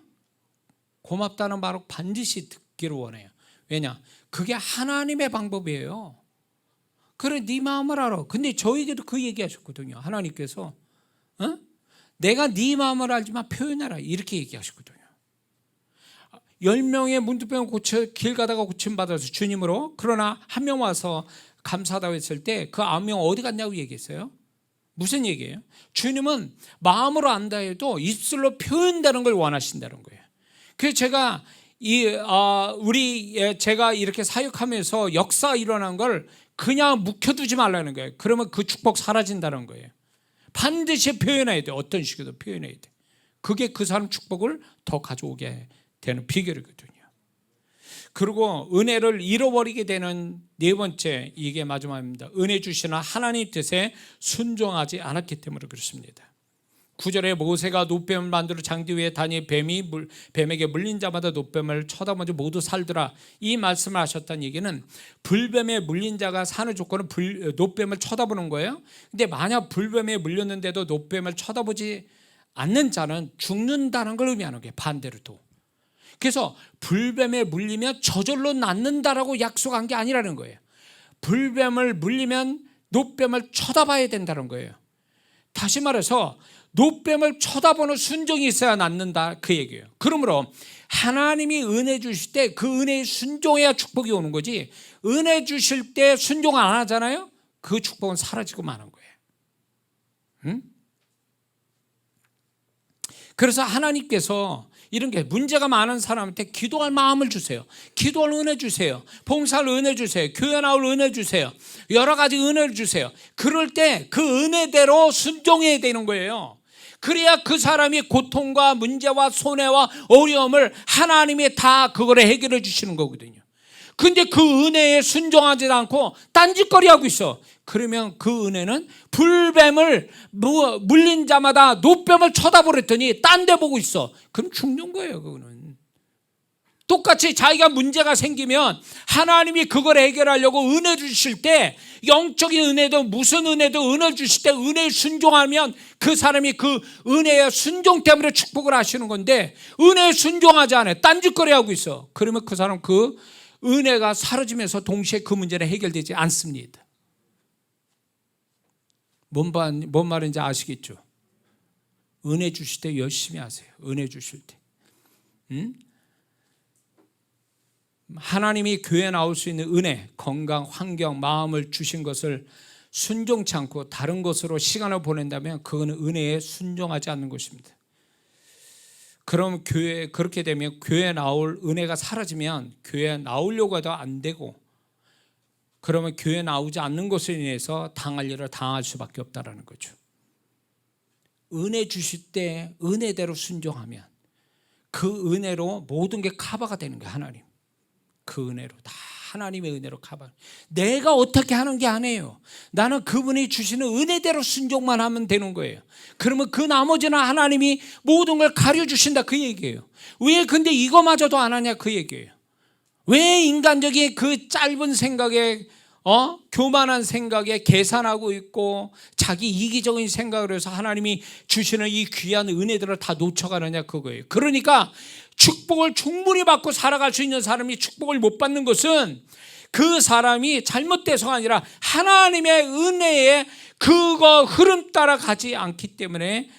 [SPEAKER 1] 고맙다는 말을 반드시 듣기를 원해요. 왜냐? 그게 하나님의 방법이에요. 그래, 네 마음을 알아. 근데 저에게도 그 얘기하셨거든요. 하나님께서 내가 네 마음을 알지만 표현해라, 이렇게 얘기하셨거든요. 10명의 문둥병을 길 가다가 고침받아서 주님으로, 그러나 한 명 와서 감사하다고 했을 때 그 9명 어디 갔냐고 얘기했어요. 무슨 얘기예요? 주님은 마음으로 안다 해도 입술로 표현되는 걸 원하신다는 거예요. 그래서 제가 이렇게 사역하면서 역사 일어난 걸 그냥 묵혀두지 말라는 거예요. 그러면 그 축복 사라진다는 거예요. 반드시 표현해야 돼. 어떤 식으로 표현해야 돼. 그게 그 사람 축복을 더 가져오게 되는 비결이거든요. 그리고 은혜를 잃어버리게 되는 네 번째, 이게 마지막입니다. 은혜 주시는 하나님 뜻에 순종하지 않았기 때문에 그렇습니다. 9절에 모세가 놋뱀을 만들어 장대 위에 다니 뱀에게 물린 자마다 놋뱀을 쳐다보지 모두 살더라, 이 말씀을 하셨다는 얘기는 불뱀에 물린 자가 사는 조건은 놋뱀을 쳐다보는 거예요. 근데 만약 불뱀에 물렸는데도 놋뱀을 쳐다보지 않는 자는 죽는다는 걸 의미하는 거예요. 반대로 또. 그래서 불뱀에 물리면 저절로 낫는다라고 약속한 게 아니라는 거예요. 불뱀을 물리면 놋뱀을 쳐다봐야 된다는 거예요. 다시 말해서 놋뱀을 쳐다보는 순종이 있어야 낫는다, 그 얘기예요. 그러므로 하나님이 은혜 주실 때 그 은혜에 순종해야 축복이 오는 거지, 은혜 주실 때 순종 안 하잖아요, 그 축복은 사라지고 마는 거예요. 응? 그래서 하나님께서 이런 게 문제가 많은 사람한테 기도할 마음을 주세요. 기도할 은혜 주세요. 봉사할 은혜 주세요. 교회 나올 은혜 주세요. 여러 가지 은혜를 주세요. 그럴 때 그 은혜대로 순종해야 되는 거예요. 그래야 그 사람이 고통과 문제와 손해와 어려움을 하나님이 다 그걸 해결해 주시는 거거든요. 근데 그 은혜에 순종하지 않고 딴짓거리하고 있어. 그러면 그 은혜는 불뱀을 물린 자마다 놋뱀을 쳐다보랬더니 딴 데 보고 있어. 그럼 죽는 거예요. 그거는 똑같이 자기가 문제가 생기면 하나님이 그걸 해결하려고 은혜 주실 때, 영적인 은혜도 무슨 은혜도 은혜 주실 때 은혜에 순종하면 그 사람이 그 은혜의 순종 때문에 축복을 하시는 건데, 은혜에 순종하지 않아요. 딴짓거리하고 있어. 그러면 그 사람 그 은혜가 사라지면서 동시에 그 문제는 해결되지 않습니다. 뭔 말인지 아시겠죠? 은혜 주실 때 열심히 하세요. 은혜 주실 때. 하나님이 교회에 나올 수 있는 은혜, 건강, 환경, 마음을 주신 것을 순종치 않고 다른 것으로 시간을 보낸다면 그거는 은혜에 순종하지 않는 것입니다. 그럼 그렇게 되면 교회에 나올 은혜가 사라지면 교회에 나오려고 해도 안 되고, 그러면 교회에 나오지 않는 것으로 인해서 당할 일을 당할 수밖에 없다는 거죠. 은혜 주실 때 은혜대로 순종하면 그 은혜로 모든 게 커버가 되는 거예요. 하나님 그 은혜로, 다 하나님의 은혜로 커버. 내가 어떻게 하는 게 아니에요. 나는 그분이 주시는 은혜대로 순종만 하면 되는 거예요. 그러면 그 나머지는 하나님이 모든 걸 가려주신다, 그 얘기예요. 왜 근데 이거마저도 안 하냐, 그 얘기예요. 왜 인간적인 그 짧은 생각에 교만한 생각에 계산하고 있고 자기 이기적인 생각을 해서 하나님이 주시는 이 귀한 은혜들을 다 놓쳐가느냐, 그거예요. 그러니까 축복을 충분히 받고 살아갈 수 있는 사람이 축복을 못 받는 것은 그 사람이 잘못돼서가 아니라 하나님의 은혜에 그거 흐름 따라 가지 않기 때문에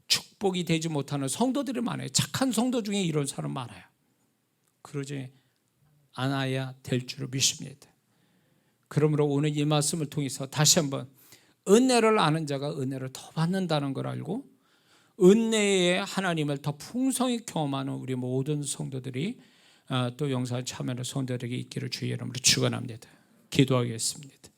[SPEAKER 1] 축복이 되지 못하는 성도들이 많아요. 착한 성도 중에 이런 사람 많아요. 그러지 않아야 될 줄을 믿습니다. 그러므로 오늘 이 말씀을 통해서 다시 한번 은혜를 아는 자가 은혜를 더 받는다는 걸 알고 은혜의 하나님을 더 풍성히 경험하는 우리 모든 성도들이 또 영상을 참여하는 성도들에게 있기를 주의 이름으로 축원합니다. 기도하겠습니다.